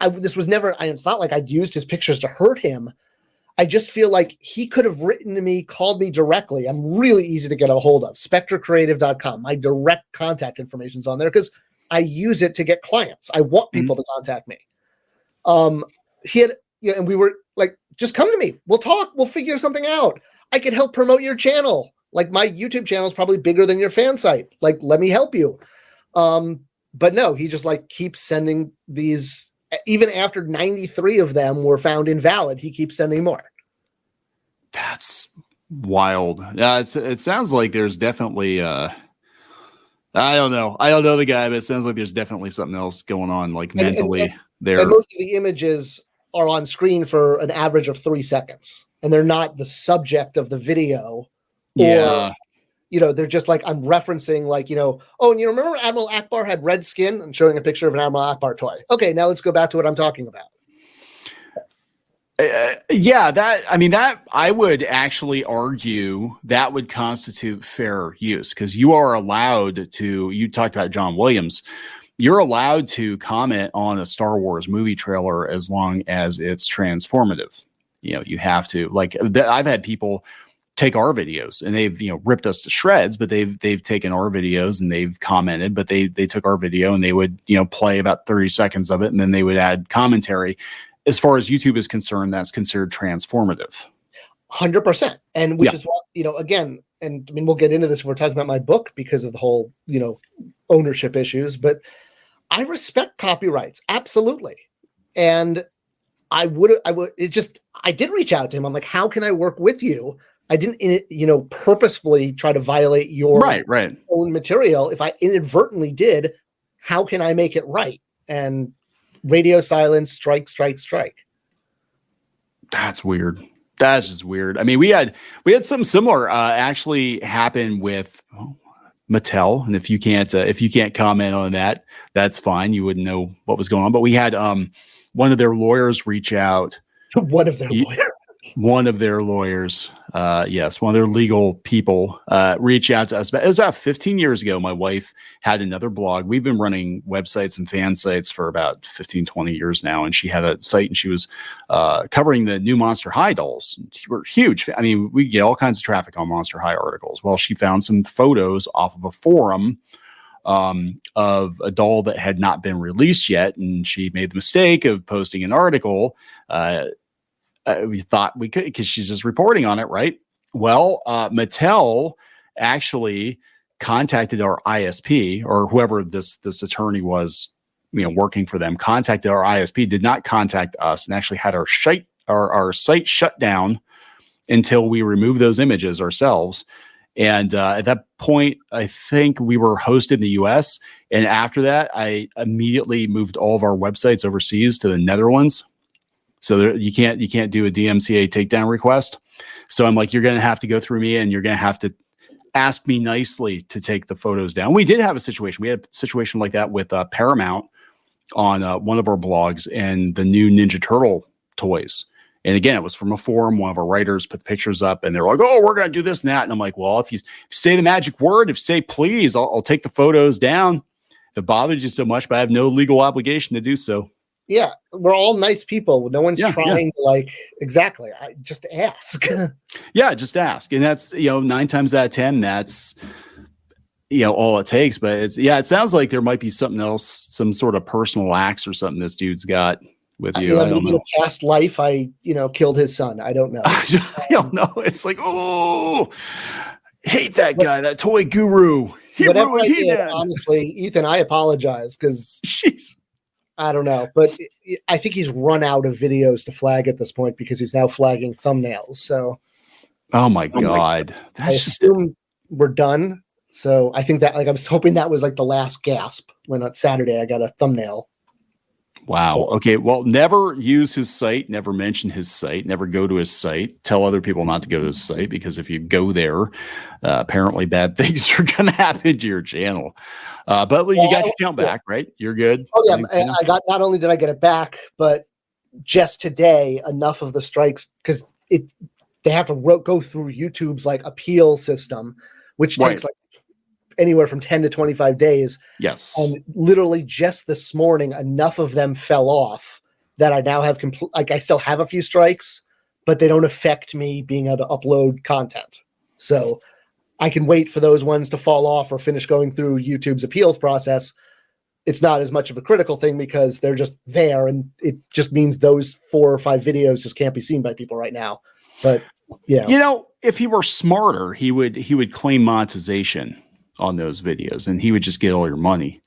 this was never, it's not like I'd used his pictures to hurt him. I just feel like he could have written to me, called me directly. I'm really easy to get a hold of. SpectorCreative.com. My direct contact information's on there because I use it to get clients. I want people to contact me. He had, and we were like, just come to me. We'll talk. We'll figure something out. I can help promote your channel. Like, my YouTube channel is probably bigger than your fan site. Like, let me help you. But no, he just keeps sending these. Even after 93 of them were found invalid, he keeps sending more. That's wild. Yeah, it sounds like there's definitely I don't know the guy, but it sounds like there's definitely something else going on, like mentally there. And most of the images are on screen for an average of 3 seconds, and they're not the subject of the video. Or, they're just I'm referencing oh, and remember Admiral Akbar had red skin, and showing a picture of an Admiral Akbar toy. Okay, now let's go back to what I'm talking about. That I would actually argue that would constitute fair use, because you are allowed to, you talked about John Williams, you're allowed to comment on a Star Wars movie trailer as long as it's transformative. You have to, I've had people take our videos and they've ripped us to shreds, but they've taken our videos and they've commented, but they took our video and they would play about 30 seconds of it, and then they would add commentary. As far as YouTube is concerned, that's considered transformative. 100%. And which is what, again, and I mean, we'll get into this if we're talking about my book because of the whole, ownership issues, but I respect copyrights. Absolutely. And I did reach out to him. I'm like, how can I work with you? I didn't, purposefully try to violate your own material. If I inadvertently did, how can I make it right? And radio silence, strike. That's weird. That's just weird. I mean, we had something similar actually happen with Mattel, and if you can't comment on that, that's fine. You wouldn't know what was going on. But we had one of their lawyers reach out. One of their lawyers, yes, one of their legal people reach out to us. It was about 15 years ago. My wife had another blog. We've been running websites and fan sites for about 15, 20 years now. And she had a site, and she was covering the new Monster High dolls. We're huge. I mean, we get all kinds of traffic on Monster High articles. Well, she found some photos off of a forum of a doll that had not been released yet. And she made the mistake of posting an article. We thought we could, because she's just reporting on it, right? Well, Mattel actually contacted our ISP, or whoever this attorney was, working for them, contacted our ISP, did not contact us, and actually had our site shut down until we removed those images ourselves. And at that point, I think we were hosted in the US. And after that, I immediately moved all of our websites overseas to the Netherlands. So you can't do a DMCA takedown request. So I'm like, you're going to have to go through me, and you're going to have to ask me nicely to take the photos down. We did have a situation. We had a situation like that with Paramount on one of our blogs, and the new Ninja Turtle toys. And again, it was from a forum. One of our writers put the pictures up, and they're like, oh, we're going to do this and that. And I'm like, well, if you say the magic word, if you say please, I'll take the photos down. If it bothers you so much, but I have no legal obligation to do so. Yeah, we're all nice people. No one's trying to exactly. Just ask. Yeah, just ask. And that's, 9 times out of 10, that's, all it takes. But it sounds like there might be something else, some sort of personal axe or something this dude's got with you. I don't maybe in know. a past life, I killed his son. I don't know. I don't know. It's like, oh, hate that guy, that toy guru. He Whatever ruined I did, He-Man. honestly, Ethan, I apologize because Jeez. I don't know, but I think he's run out of videos to flag at this point because he's now flagging thumbnails. So, Oh my God. I That's just assume we're done. So I think that, I was hoping that was like the last gasp when on Saturday I got a thumbnail. wow. Okay. Well, never use his site, never mention his site, never go to his site. Tell other people not to go to his site, because if you go there, apparently bad things are going to happen to your channel. But you got your account back, right? You're good. Oh yeah, I got. Not only did I get it back, but just today, enough of the strikes, because they have to go through YouTube's like appeal system, which takes like anywhere from 10 to 25 days. Yes. And literally just this morning, enough of them fell off that I now have I still have a few strikes, but they don't affect me being able to upload content. So I can wait for those ones to fall off or finish going through YouTube's appeals process. It's not as much of a critical thing because they're just there, and it just means those 4 or 5 videos just can't be seen by people right now. But if he were smarter, he would claim monetization on those videos, and he would just get all your money.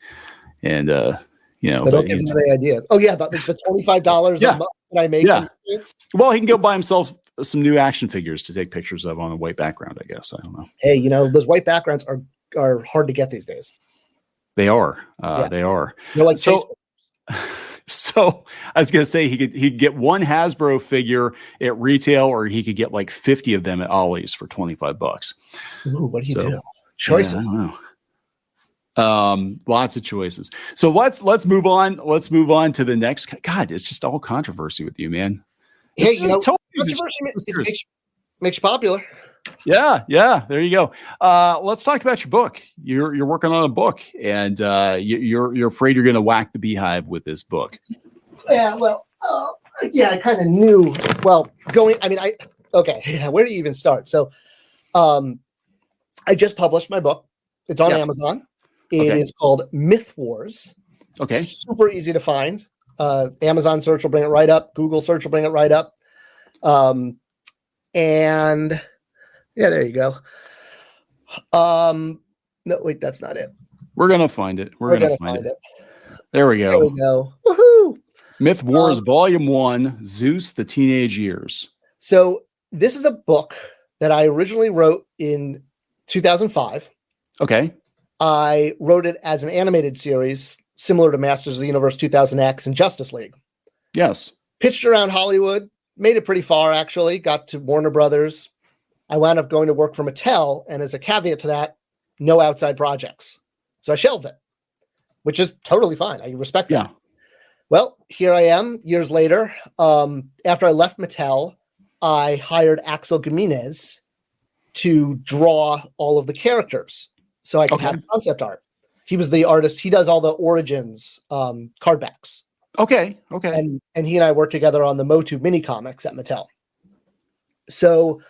And but don't give him any ideas. Oh yeah, the $25 a month that I make. Yeah. Well, he can go buy himself some new action figures to take pictures of on a white background, I guess. I don't know. Hey, those white backgrounds are hard to get these days. They are. They are. They're like So I was gonna say he'd get one Hasbro figure at retail, or he could get like 50 of them at Ollie's for $25. Ooh, what do you do? Choices. Yeah, I don't know. Lots of choices. So let's move on. Let's move on to the next. God, it's just all controversy with you, man. Hey, controversy makes you popular. Yeah. There you go. Let's talk about your book. You're working on a book, and you're afraid you're going to whack the beehive with this book. Yeah. Well. I kind of knew. Well, okay. Where do you even start? So, I just published my book. It's on Amazon. It is called Myth Wars. Okay. Super easy to find. Amazon search will bring it right up. Google search will bring it right up. And yeah, there you go. No, wait, that's not it. We're going to find it. We're going to find it. There we go. There we go. Woohoo! Myth Wars Volume 1, Zeus, the Teenage Years. So this is a book that I originally wrote in 2005. Okay. I wrote it as an animated series, similar to Masters of the Universe 2000X and Justice League. Yes. Pitched around Hollywood, made it pretty far, actually, got to Warner Brothers. I wound up going to work for Mattel, and as a caveat to that, no outside projects. So I shelved it, which is totally fine. I respect that. Well, here I am years later. After I left Mattel, I hired Axel Gimenez to draw all of the characters so I could have concept art. He was the artist. He does all the Origins card backs. Okay. And he and I worked together on the Motu mini comics at Mattel. So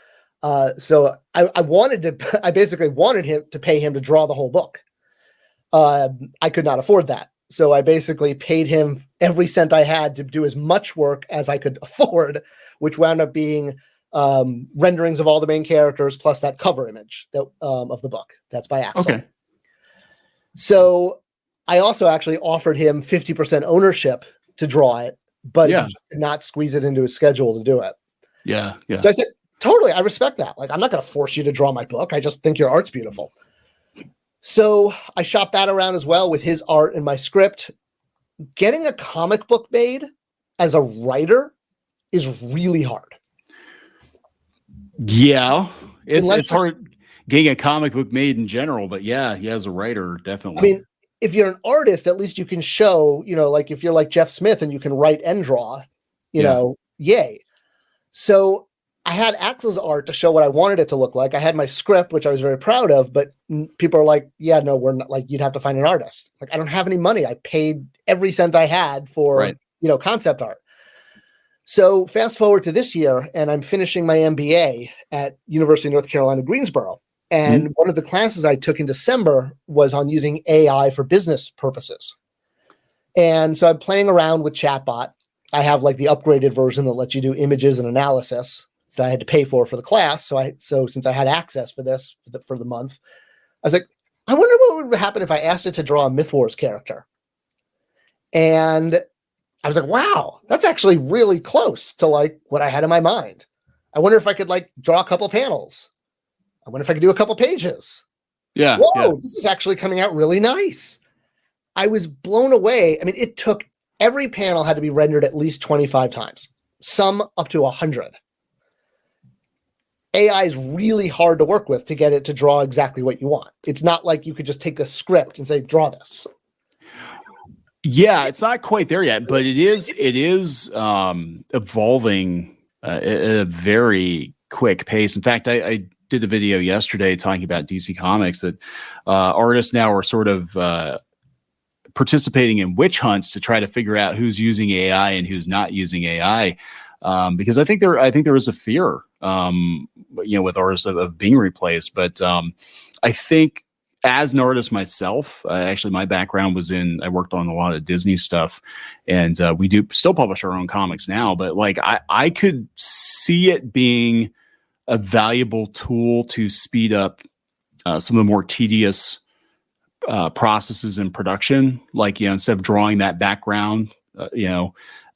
I basically wanted him to pay him to draw the whole book. I could not afford that. So I basically paid him every cent I had to do as much work as I could afford, which wound up being renderings of all the main characters plus that cover image of the book. That's by Axel. Okay. So I also actually offered him 50% ownership to draw it, but he just did not squeeze it into his schedule to do it. Yeah. So I said, totally, I respect that. Like, I'm not going to force you to draw my book. I just think your art's beautiful. So I shopped that around as well with his art and my script. Getting a comic book made as a writer is really hard. Yeah, it's hard getting a comic book made in general, but yeah, he has a writer, definitely. I mean, if you're an artist, at least you can show, like if you're like Jeff Smith and you can write and draw, yay. So I had Axel's art to show what I wanted it to look like. I had my script, which I was very proud of, but people are like, yeah, no, we're not, like, you'd have to find an artist. Like, I don't have any money. I paid every cent I had for, concept art. So fast forward to this year, and I'm finishing my MBA at University of North Carolina, Greensboro. And one of the classes I took in December was on using AI for business purposes. And so I'm playing around with Chatbot. I have like the upgraded version that lets you do images and analysis that I had to pay for the class. So since I had access for this for the month, I was like, I wonder what would happen if I asked it to draw a Myth Wars character. And I was like, wow, that's actually really close to like what I had in my mind. I wonder if I could like draw a couple panels. I wonder if I could do a couple pages. Yeah. Whoa, Yeah. this is actually coming out really nice. I was blown away. I mean, it took every panel had to be rendered at least 25 times, some up to 100. AI is really hard to work with to get it to draw exactly what you want. It's not like you could just take a script and say, draw this. Yeah, it's not quite there yet, but it is evolving at a very quick pace. In fact, I did a video yesterday talking about DC Comics that artists now are sort of participating in witch hunts to try to figure out who's using AI and who's not using AI. Because I think there is a fear, with artists of being replaced. But I think as an artist myself, actually my background was I worked on a lot of Disney stuff, and we do still publish our own comics now. But like I could see it being a valuable tool to speed up some of the more tedious processes in production. Like, instead of drawing that background,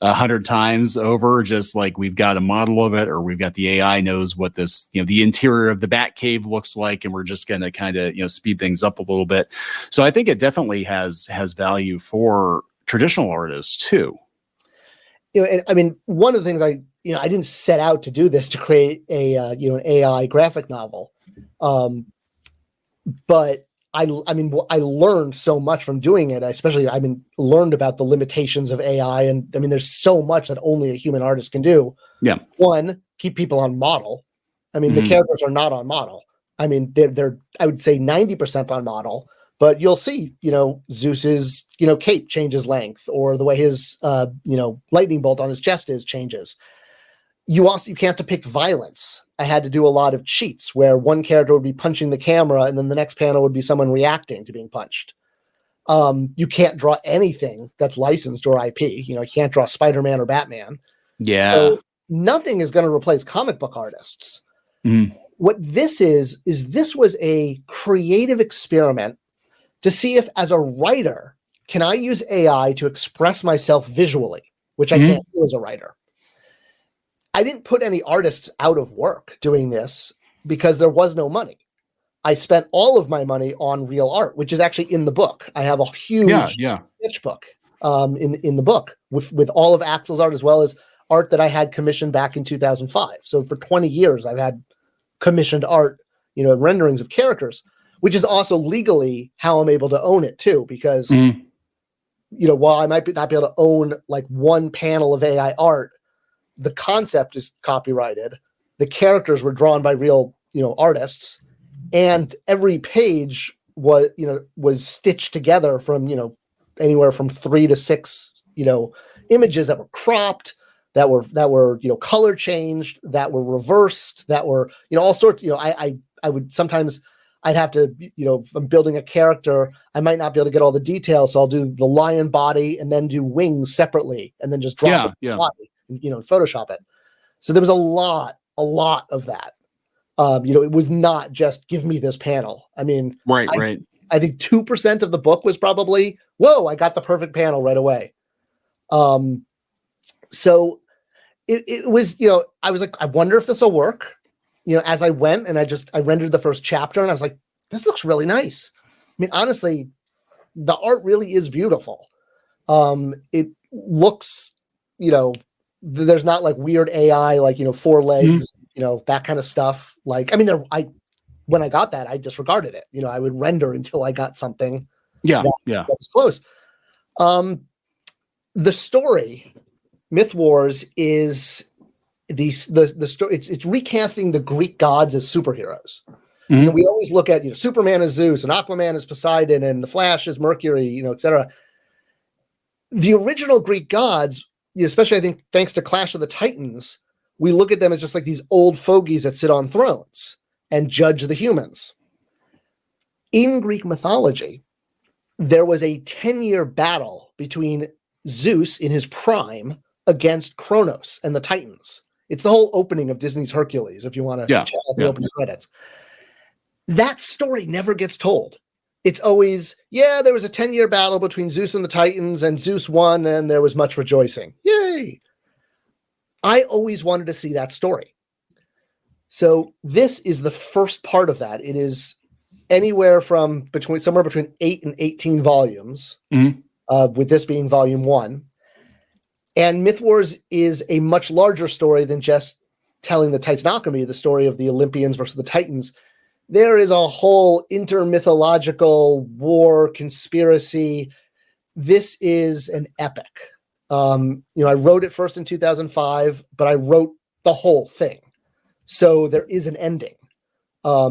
100 times over, just like we've got a model of it, or we've got the AI knows what this, the interior of the Bat Cave looks like, and we're just going to kind of, speed things up a little bit. So I think it definitely has value for traditional artists too. And I mean, one of the things I didn't set out to do this to create an AI graphic novel, but I learned so much from doing it. Especially, learned about the limitations of AI, and there's so much that only a human artist can do. Yeah. One, keep people on model. The characters are not on model. They're I would say 90% on model, but you'll see, Zeus's, cape changes length, or the way his, lightning bolt on his chest changes. You can't depict violence. I had to do a lot of cheats where one character would be punching the camera, and then the next panel would be someone reacting to being punched. You can't draw anything that's licensed or IP. You can't draw Spider-Man or Batman. Yeah. So nothing is going to replace comic book artists. What this is this was a creative experiment to see if, as a writer, can I use AI to express myself visually, which I can't do as a writer. I didn't put any artists out of work doing this because there was no money. I spent all of my money on real art, which is actually in the book. I have a huge sketch book in the book with all of Axel's art, as well as art that I had commissioned back in 2005. So for 20 years, I've had commissioned art, renderings of characters, which is also legally how I'm able to own it too, because, while I might not be able to own like one panel of AI art, the concept is copyrighted. The characters were drawn by real, artists, and every page was stitched together from, anywhere from 3 to 6, images that were cropped, that were color changed, that were reversed, that were, all sorts. I would sometimes I'd have to, if I'm building a character, I might not be able to get all the details, so I'll do the lion body and then do wings separately, and then just drop the body, and Photoshop it. So there was a lot of that. It was not just give me this panel. Right. I think 2% of the book was probably, whoa, I got the perfect panel right away. So it was, I was like, I wonder if this will work. As I went, and I rendered the first chapter, and I was like, this looks really nice. Honestly, the art really is beautiful. It looks, there's not like weird AI, like, 4 legs, that kind of stuff. Like, when I got that, I disregarded it. I would render until I got something that was close. The story, Myth Wars, is the story. It's recasting the Greek gods as superheroes. We always look at Superman as Zeus, and Aquaman as Poseidon, and the Flash as Mercury, etc. The original Greek gods, especially I think thanks to Clash of the Titans, we look at them as just like these old fogies that sit on thrones and judge the humans. In Greek mythology, there was a 10-year battle between Zeus in his prime against Kronos and the Titans. It's the whole opening of Disney's Hercules, if you want to check out the opening credits. That story never gets told. It's always, there was a 10-year battle between Zeus and the Titans, and Zeus won, and there was much rejoicing. Yay! I always wanted to see that story. So this is the first part of that. It is anywhere from somewhere between 8 and 18 volumes, with this being volume 1. And Myth Wars is a much larger story than just telling the Titanomachy, the story of the Olympians versus the Titans. There is a whole intermythological war conspiracy. This is an epic. I wrote it first in 2005, but I wrote the whole thing. So there is an ending.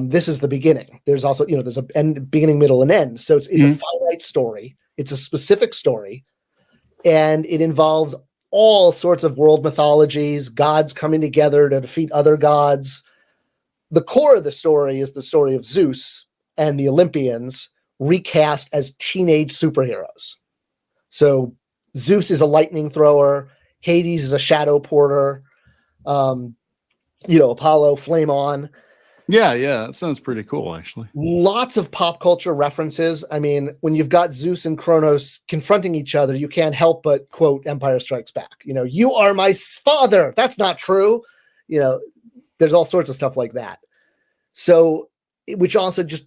This is the beginning. There's also, there's a beginning, middle, and end. So it's a finite story. It's a specific story. And it involves all sorts of world mythologies, gods coming together to defeat other gods. The core of the story is the story of Zeus and the Olympians recast as teenage superheroes. So Zeus is a lightning thrower. Hades is a shadow porter. Apollo, flame on. Yeah, that sounds pretty cool, actually. Lots of pop culture references. I mean, when you've got Zeus and Kronos confronting each other, you can't help but quote Empire Strikes Back. You are my father. That's not true. There's all sorts of stuff like that. So, which also just,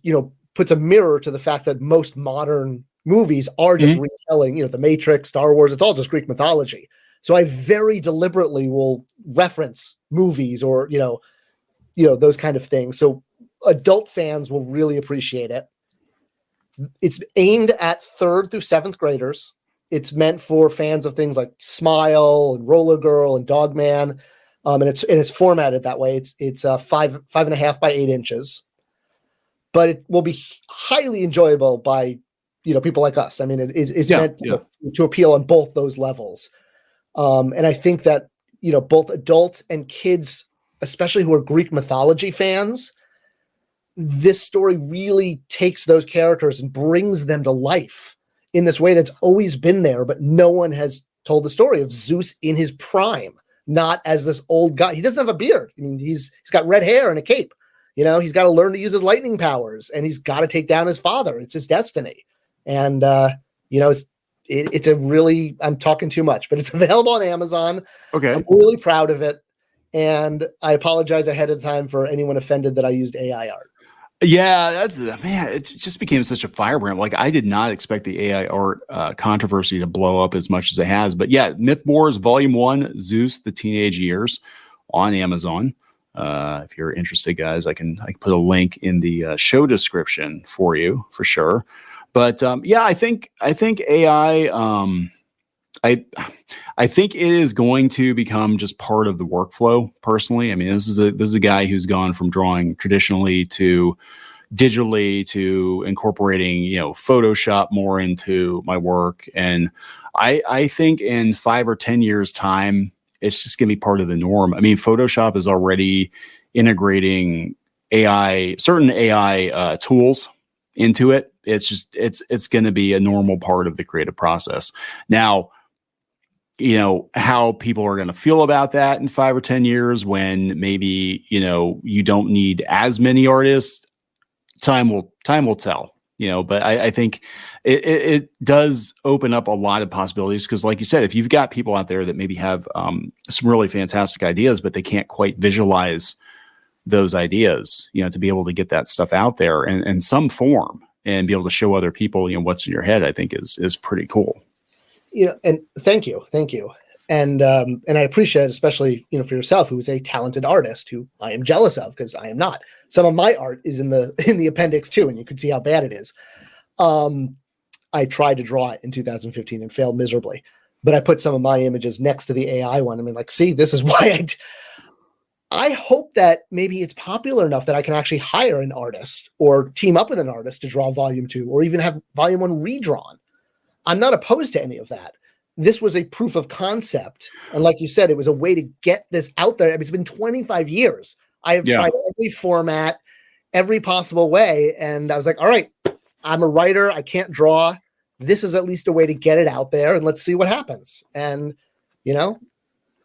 puts a mirror to the fact that most modern movies are just retelling, The Matrix, Star Wars, it's all just Greek mythology. So I very deliberately will reference movies or, those kind of things. So adult fans will really appreciate it. It's aimed at 3rd through 7th graders. It's meant for fans of things like Smile and Roller Girl and Dogman. And it's formatted that way. It's 5.5 by 8 inches, but it will be highly enjoyable by, people like us. I mean, it's meant to appeal on both those levels. And I think that, both adults and kids, especially who are Greek mythology fans, this story really takes those characters and brings them to life in this way that's always been there, but no one has told the story of Zeus in his prime, not as this old guy. He doesn't have a beard. I mean, he's got red hair and a cape. He's got to learn to use his lightning powers, and he's got to take down his father. It's his destiny. And, it's a really, I'm talking too much, but it's available on Amazon. Okay. I'm really proud of it. And I apologize ahead of time for anyone offended that I used AI art. Yeah, it just became such a firebrand. Like, I did not expect the AI art controversy to blow up as much as it has. But yeah, Myth Wars Volume 1, Zeus, the Teenage Years, on Amazon. If you're interested, guys, I can put a link in the show description for you for sure. But I think AI. I think it is going to become just part of the workflow. Personally, I mean, this is a guy who's gone from drawing traditionally to digitally to incorporating, Photoshop more into my work, and I think in 5 or 10 years' time, it's just going to be part of the norm. I mean, Photoshop is already integrating certain AI tools into it. It's just it's going to be a normal part of the creative process. Now, how people are going to feel about that in 5 or 10 years when maybe, you don't need as many artists, time will tell, but I think it does open up a lot of possibilities. Cause like you said, if you've got people out there that maybe have some really fantastic ideas, but they can't quite visualize those ideas, to be able to get that stuff out there in some form and be able to show other people, what's in your head, I think is pretty cool. And thank you. And I appreciate it, especially, for yourself, who is a talented artist who I am jealous of because I am not. Some of my art is in the appendix too, and you can see how bad it is. I tried to draw it in 2015 and failed miserably, but I put some of my images next to the AI one. I mean, see, this is why I hope that maybe it's popular enough that I can actually hire an artist or team up with an artist to draw volume 2 or even have volume 1 redrawn. I'm not opposed to any of that. This was a proof of concept. And like you said, it was a way to get this out there. I mean, it's been 25 years. I have tried every format, every possible way. And I was like, all right, I'm a writer. I can't draw. This is at least a way to get it out there, and let's see what happens. And,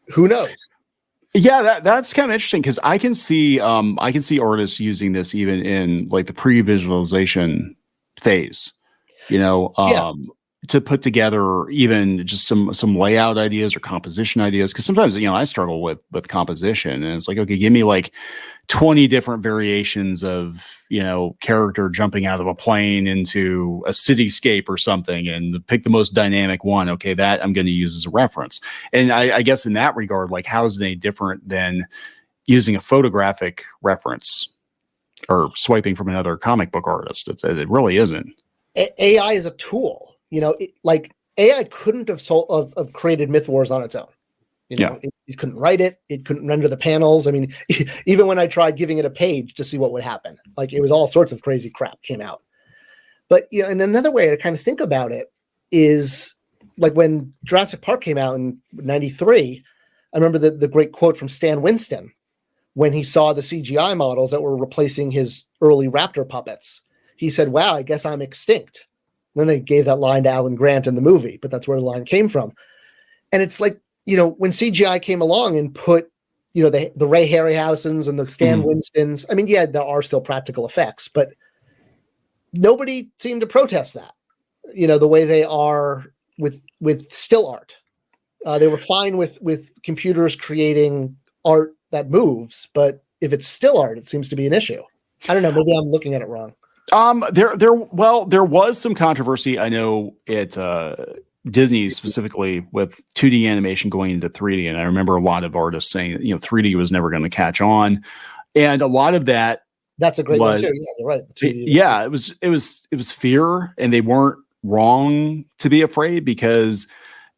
who knows? Yeah, that's kind of interesting because I can see artists using this even in like the pre-visualization phase, you know, Yeah. to put together even just some layout ideas or composition ideas. Because sometimes, you know, I struggle with composition, and it's like, okay, give me like 20 different variations of, you know, character jumping out of a plane into a cityscape or something, and pick the most dynamic one. Okay, that I'm going to use as a reference. And I guess in that regard, like, how is it any different than using a photographic reference or swiping from another comic book artist? It really isn't. AI is a tool, you know, like AI couldn't have created Myth Wars on its own. You know, it couldn't write it. It couldn't render the panels. I mean, even when I tried giving it a page to see what would happen, like it was all sorts of crazy crap came out. But you know, and another way to kind of think about it is like when Jurassic Park came out in '93. I remember the great quote from Stan Winston when he saw the CGI models that were replacing his early raptor puppets. He said, "Wow, I guess I'm extinct." And then they gave that line to Alan Grant in the movie, but that's where the line came from. And it's like, you know, when CGI came along and put, you know, the Ray Harryhausens and the Stan Winstons, I mean, yeah, there are still practical effects, but nobody seemed to protest that, you know, the way they are with still art. They were fine with computers creating art that moves, but if it's still art, it seems to be an issue. I don't know, maybe I'm looking at it wrong. There was some controversy. I know at Disney specifically with 2D animation going into 3D, and I remember a lot of artists saying, you know, 3D was never going to catch on, and a lot of that. That's a great one too. Yeah, you're right. It was fear, and they weren't wrong to be afraid because,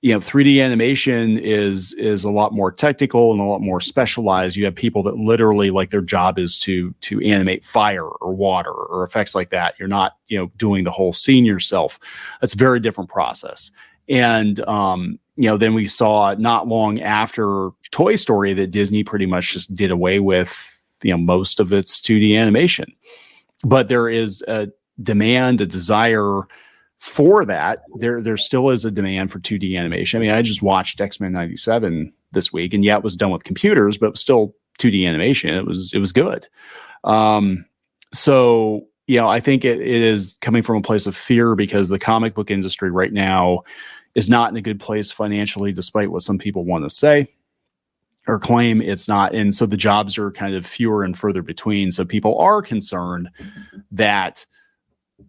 you know, 3D animation is a lot more technical and a lot more specialized. You have people that literally, like, their job is to animate fire or water or effects like that. You're not, you know, doing the whole scene yourself. That's a very different process. And you know, then we saw not long after Toy Story that Disney pretty much just did away with, you know, most of its 2D animation. But there is a demand, a desire for that. There still is a demand for 2D animation. I mean, I just watched X-Men 97 this week, and yeah, it was done with computers, but it was still 2D animation. It was good. So, you know, I think it is coming from a place of fear because the comic book industry right now is not in a good place financially, despite what some people want to say or claim it's not. And so the jobs are kind of fewer and further between. So people are concerned that,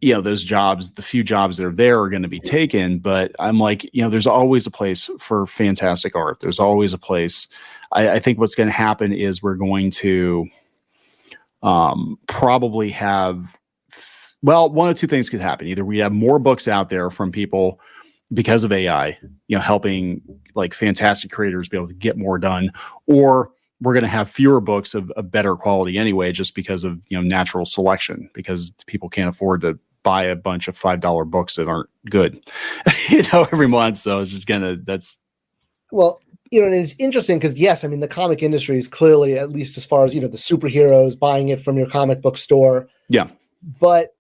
you know, those jobs, the few jobs that are there are going to be taken. But I'm like, you know, there's always a place for fantastic art. There's always a place. I think what's going to happen is we're going to probably have, well, one of two things could happen. Either we have more books out there from people because of AI, you know, helping like fantastic creators be able to get more done, or we're going to have fewer books of better quality anyway, just because of, you know, natural selection, because people can't afford to buy a bunch of $5 books that aren't good, you know, every month. So it's just well, you know, and it's interesting because yes, I mean, the comic industry is clearly, at least as far as, you know, the superheroes buying it from your comic book store. Yeah. But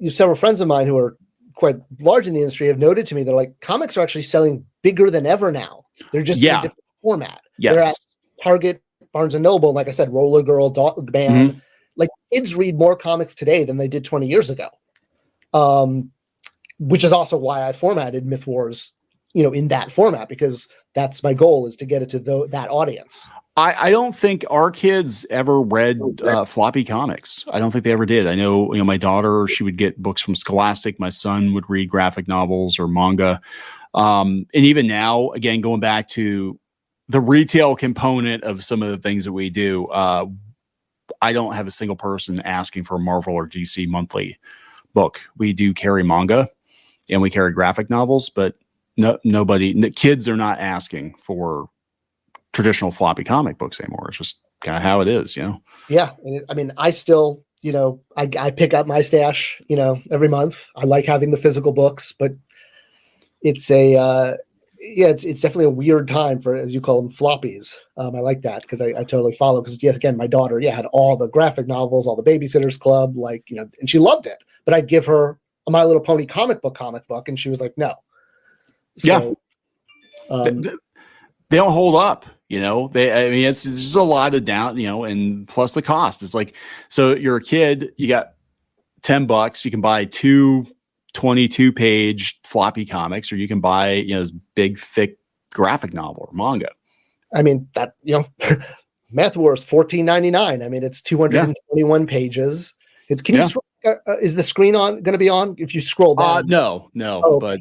several friends of mine who are quite large in the industry have noted to me, they're like, comics are actually selling bigger than ever now. They're just in a different format. Yes. They're at Target, Barnes and Noble, like I said, Roller Girl, Dog Man. Like, kids read more comics today than they did 20 years ago. Which is also why I formatted Myth Wars, you know, in that format, because that's my goal, is to get it to that audience. I don't think our kids ever read floppy comics. I don't think they ever did. I know, you know, my daughter, she would get books from Scholastic. My son would read graphic novels or manga. And even now, again, going back to the retail component of some of the things that we do, I don't have a single person asking for a Marvel or DC monthly book. We do carry manga and we carry graphic novels, but nobody, kids are not asking for traditional floppy comic books anymore. It's just kind of how it is, you know? Yeah. I mean, I still, you know, I pick up my stash, you know, every month. I like having the physical books, but it's it's definitely a weird time for, as you call them, floppies. I like that because I totally follow, because yes, again, my daughter, had all the graphic novels, all the Babysitters Club, like, you know, and she loved it, but I'd give her a My Little Pony comic book, and she was like, no. So, they don't hold up. I mean, it's just a lot of down, and plus the cost. It's like, so you're a kid, you got $10, you can buy two 22-page floppy comics, or you can buy, this big, thick graphic novel or manga. I mean, that, Math Wars, $14.99. I mean, it's 221 pages. Can you is the screen going to be on if you scroll down? No, but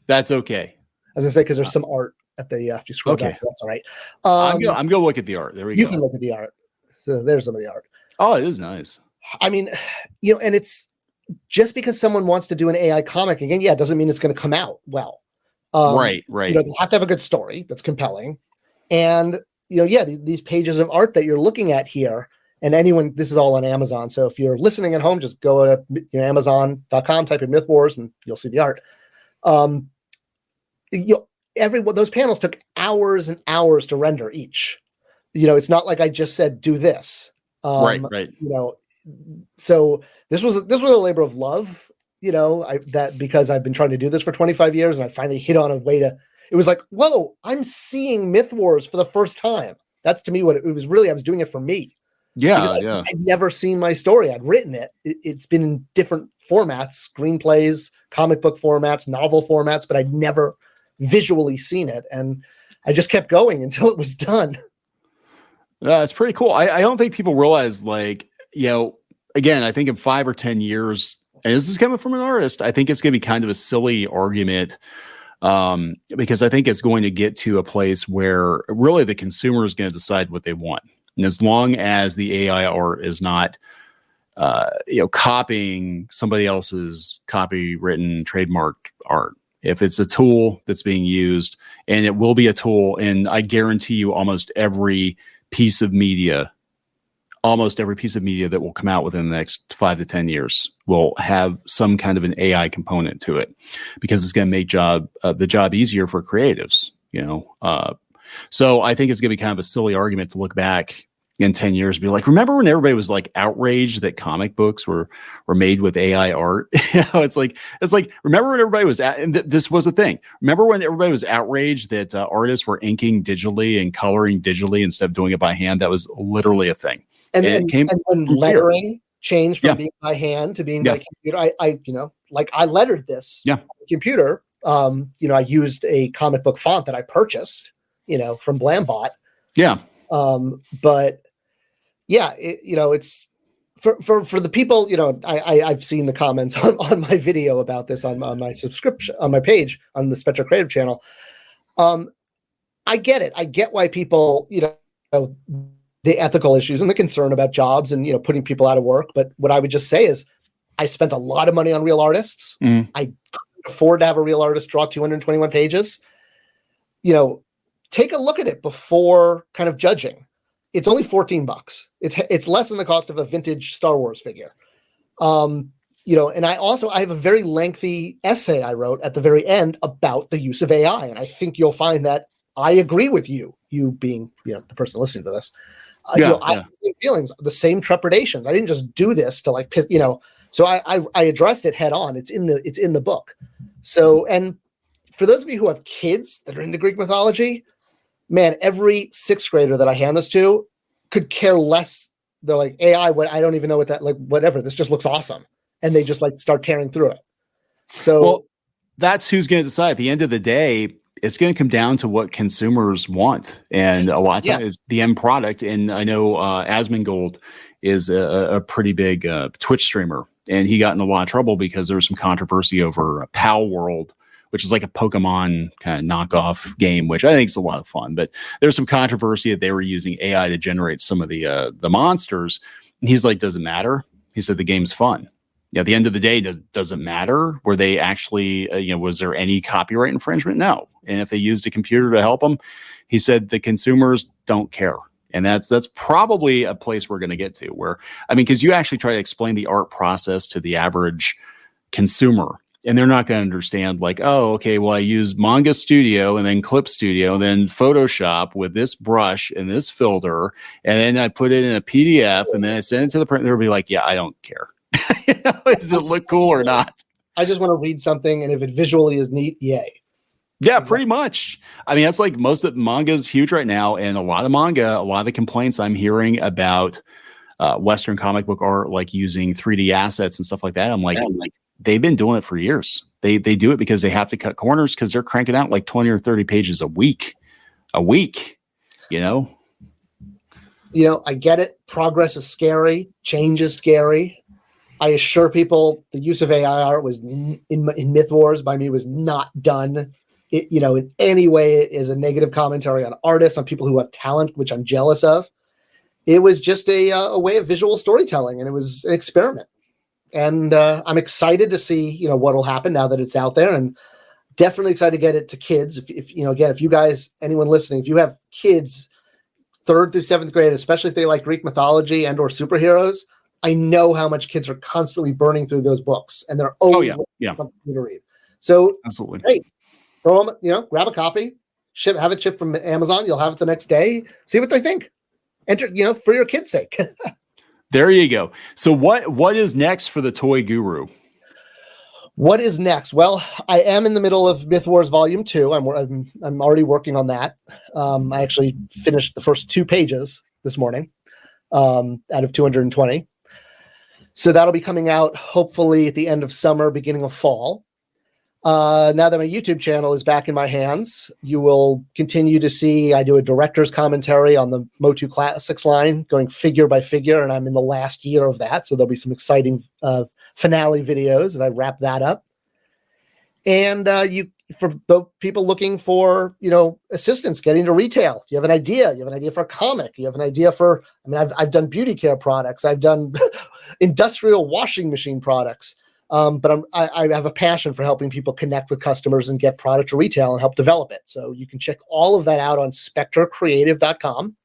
that's okay. I was gonna say, because there's some art at the if you scroll down, that's all right. I'm gonna look at the art. There we go. You can look at the art. So there's some of the art. Oh, it is nice. I mean, and it's just because someone wants to do an AI comic again, it doesn't mean it's going to come out well. Right. They have to have a good story that's compelling, and these pages of art that you're looking at here. And anyone, this is all on Amazon. So if you're listening at home, just go to Amazon.com, type in Myth Wars, and you'll see the art. Those panels took hours and hours to render each. It's not like I just said do this. Right. So this was a labor of love. Because I've been trying to do this for 25 years, and I finally hit on a way to. It was like, whoa! I'm seeing Myth Wars for the first time. That's to me what it was really. I was doing it for me. Yeah. I'd never seen my story. I'd written it. It's been in different formats, screenplays, comic book formats, novel formats, but I'd never visually seen it. And I just kept going until it was done. It's pretty cool. I don't think people realize, again, I think in 5 or 10 years, and this is coming from an artist, I think it's going to be kind of a silly argument, because I think it's going to get to a place where really the consumer is going to decide what they want. And as long as the AI art is not, copying somebody else's copywritten, trademarked art, if it's a tool that's being used, and it will be a tool, and I guarantee you almost every piece of media that will come out within the next 5 to 10 years will have some kind of an AI component to it, because it's going to make the job easier for creatives, So I think it's going to be kind of a silly argument to look back in 10 years and be like, remember when everybody was like outraged that comic books were made with AI art? It's like, remember when everybody was and this was a thing. Remember when everybody was outraged that artists were inking digitally and coloring digitally instead of doing it by hand? That was literally a thing. And when lettering changed from being by hand to being by computer, I lettered this on the computer. I used a comic book font that I purchased, from Blambot. Yeah. But it's for the people, I've seen the comments on my video about this on my subscription, on my page, on the Spector Creative channel. I get it. I get why people, the ethical issues and the concern about jobs and, putting people out of work. But what I would just say is I spent a lot of money on real artists. I couldn't afford to have a real artist draw 221 pages. Take a look at it before kind of judging. It's only $14. It's less than the cost of a vintage Star Wars figure. And I have a very lengthy essay I wrote at the very end about the use of AI. And I think you'll find that I agree with you being, the person listening to this. I have the same feelings, the same trepidations. I didn't just do this to so I addressed it head on. It's in the book. So, and for those of you who have kids that are into Greek mythology, man, every 6th grader that I hand this to could care less. They're like, AI, I don't even know what that, whatever. This just looks awesome. And they just start tearing through it. So that's who's going to decide. At the end of the day, it's going to come down to what consumers want. And a lot of times it's the end product. And I know Asmongold is a pretty big Twitch streamer. And he got in a lot of trouble because there was some controversy over Pal World, which is like a Pokemon kind of knockoff game, which I think is a lot of fun. But there's some controversy that they were using AI to generate some of the monsters. And he's like, doesn't matter. He said the game's fun. At the end of the day, does it matter? Were they actually, was there any copyright infringement? No. And if they used a computer to help them, he said the consumers don't care. And that's probably a place we're going to get to where, because you actually try to explain the art process to the average consumer, and they're not going to understand I use Manga Studio and then Clip Studio and then Photoshop with this brush and this filter. And then I put it in a PDF and then I send it to the printer. They'll be like, yeah, I don't care. Does it look cool or not? I just want to read something. And if it visually is neat, yay. Yeah, pretty much. I mean, that's like most of manga is huge right now. And a lot of the complaints I'm hearing about Western comic book art, like using 3D assets and stuff like that. I'm like, they've been doing it for years. They do it because they have to cut corners because they're cranking out like 20 or 30 pages a week, you know? I get it. Progress is scary. Change is scary. I assure people the use of AI art was in Myth Wars by me was not done, in any way as a negative commentary on artists, on people who have talent, which I'm jealous of. It was just a way of visual storytelling, and it was an experiment. And I'm excited to see, what will happen now that it's out there, and definitely excited to get it to kids. If you guys, anyone listening, if you have kids 3rd through 7th grade, especially if they like Greek mythology and or superheroes, I know how much kids are constantly burning through those books, and they're always something to read. So absolutely, hey, throw them, grab a copy, have it shipped from Amazon. You'll have it the next day. See what they think. Enter, for your kids' sake. There you go. So what is next for the Toy Guru? What is next? Well, I am in the middle of Myth Wars Volume 2. I'm already working on that. I actually finished the first 2 pages this morning out of 220. So that'll be coming out hopefully at the end of summer, beginning of fall. Now that my YouTube channel is back in my hands, you will continue to see I do a director's commentary on the Motu Classics line, going figure by figure, and I'm in the last year of that. So there'll be some exciting finale videos as I wrap that up. And for the people looking for, assistance getting to retail, you have an idea for a comic, you have an idea for, I've done beauty care products, I've done industrial washing machine products. But I have a passion for helping people connect with customers and get product to retail and help develop it. So you can check all of that out on spectorcreative.com.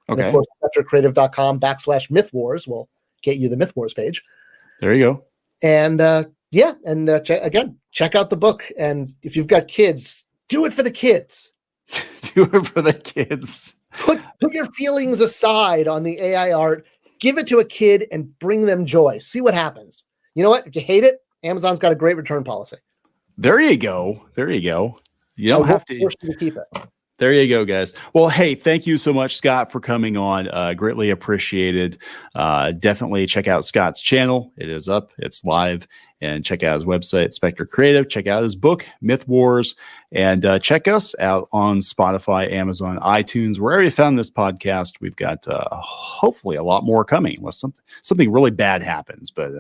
Okay. And of course, spectorcreative.com/Myth Wars will get you the Myth Wars page. There you go. And check out the book. And if you've got kids, do it for the kids. Do it for the kids. Put your feelings aside on the AI art. Give it to a kid and bring them joy. See what happens. You know what? If you hate it, Amazon's got a great return policy. There you go. You don't have to force you to keep it. There you go, guys. Well, hey, thank you so much, Scott, for coming on. Greatly appreciated. Definitely check out Scott's channel. It is up. It's live. And check out his website, Spector Creative. Check out his book, Myth Wars. And check us out on Spotify, Amazon, iTunes, wherever you found this podcast. We've got hopefully a lot more coming unless something really bad happens. But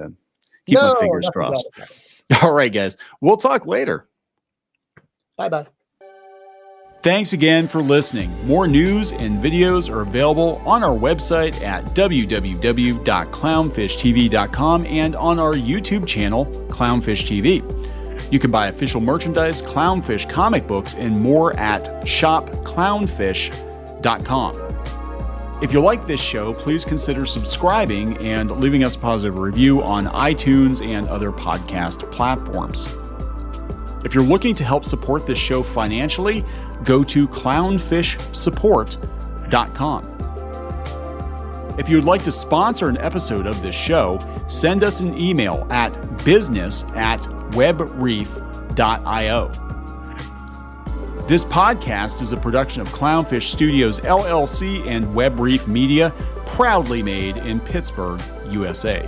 keep my fingers crossed. All right, guys. We'll talk later. Bye-bye. Thanks again for listening. More news and videos are available on our website at www.clownfishtv.com and on our YouTube channel, Clownfish TV. You can buy official merchandise, Clownfish comic books, and more at shopclownfish.com. If you like this show, please consider subscribing and leaving us a positive review on iTunes and other podcast platforms. If you're looking to help support this show financially, go to clownfishsupport.com. If you'd like to sponsor an episode of this show, send us an email at business@webreef.io. This podcast is a production of Clownfish Studios, LLC and Web Reef Media, proudly made in Pittsburgh, USA.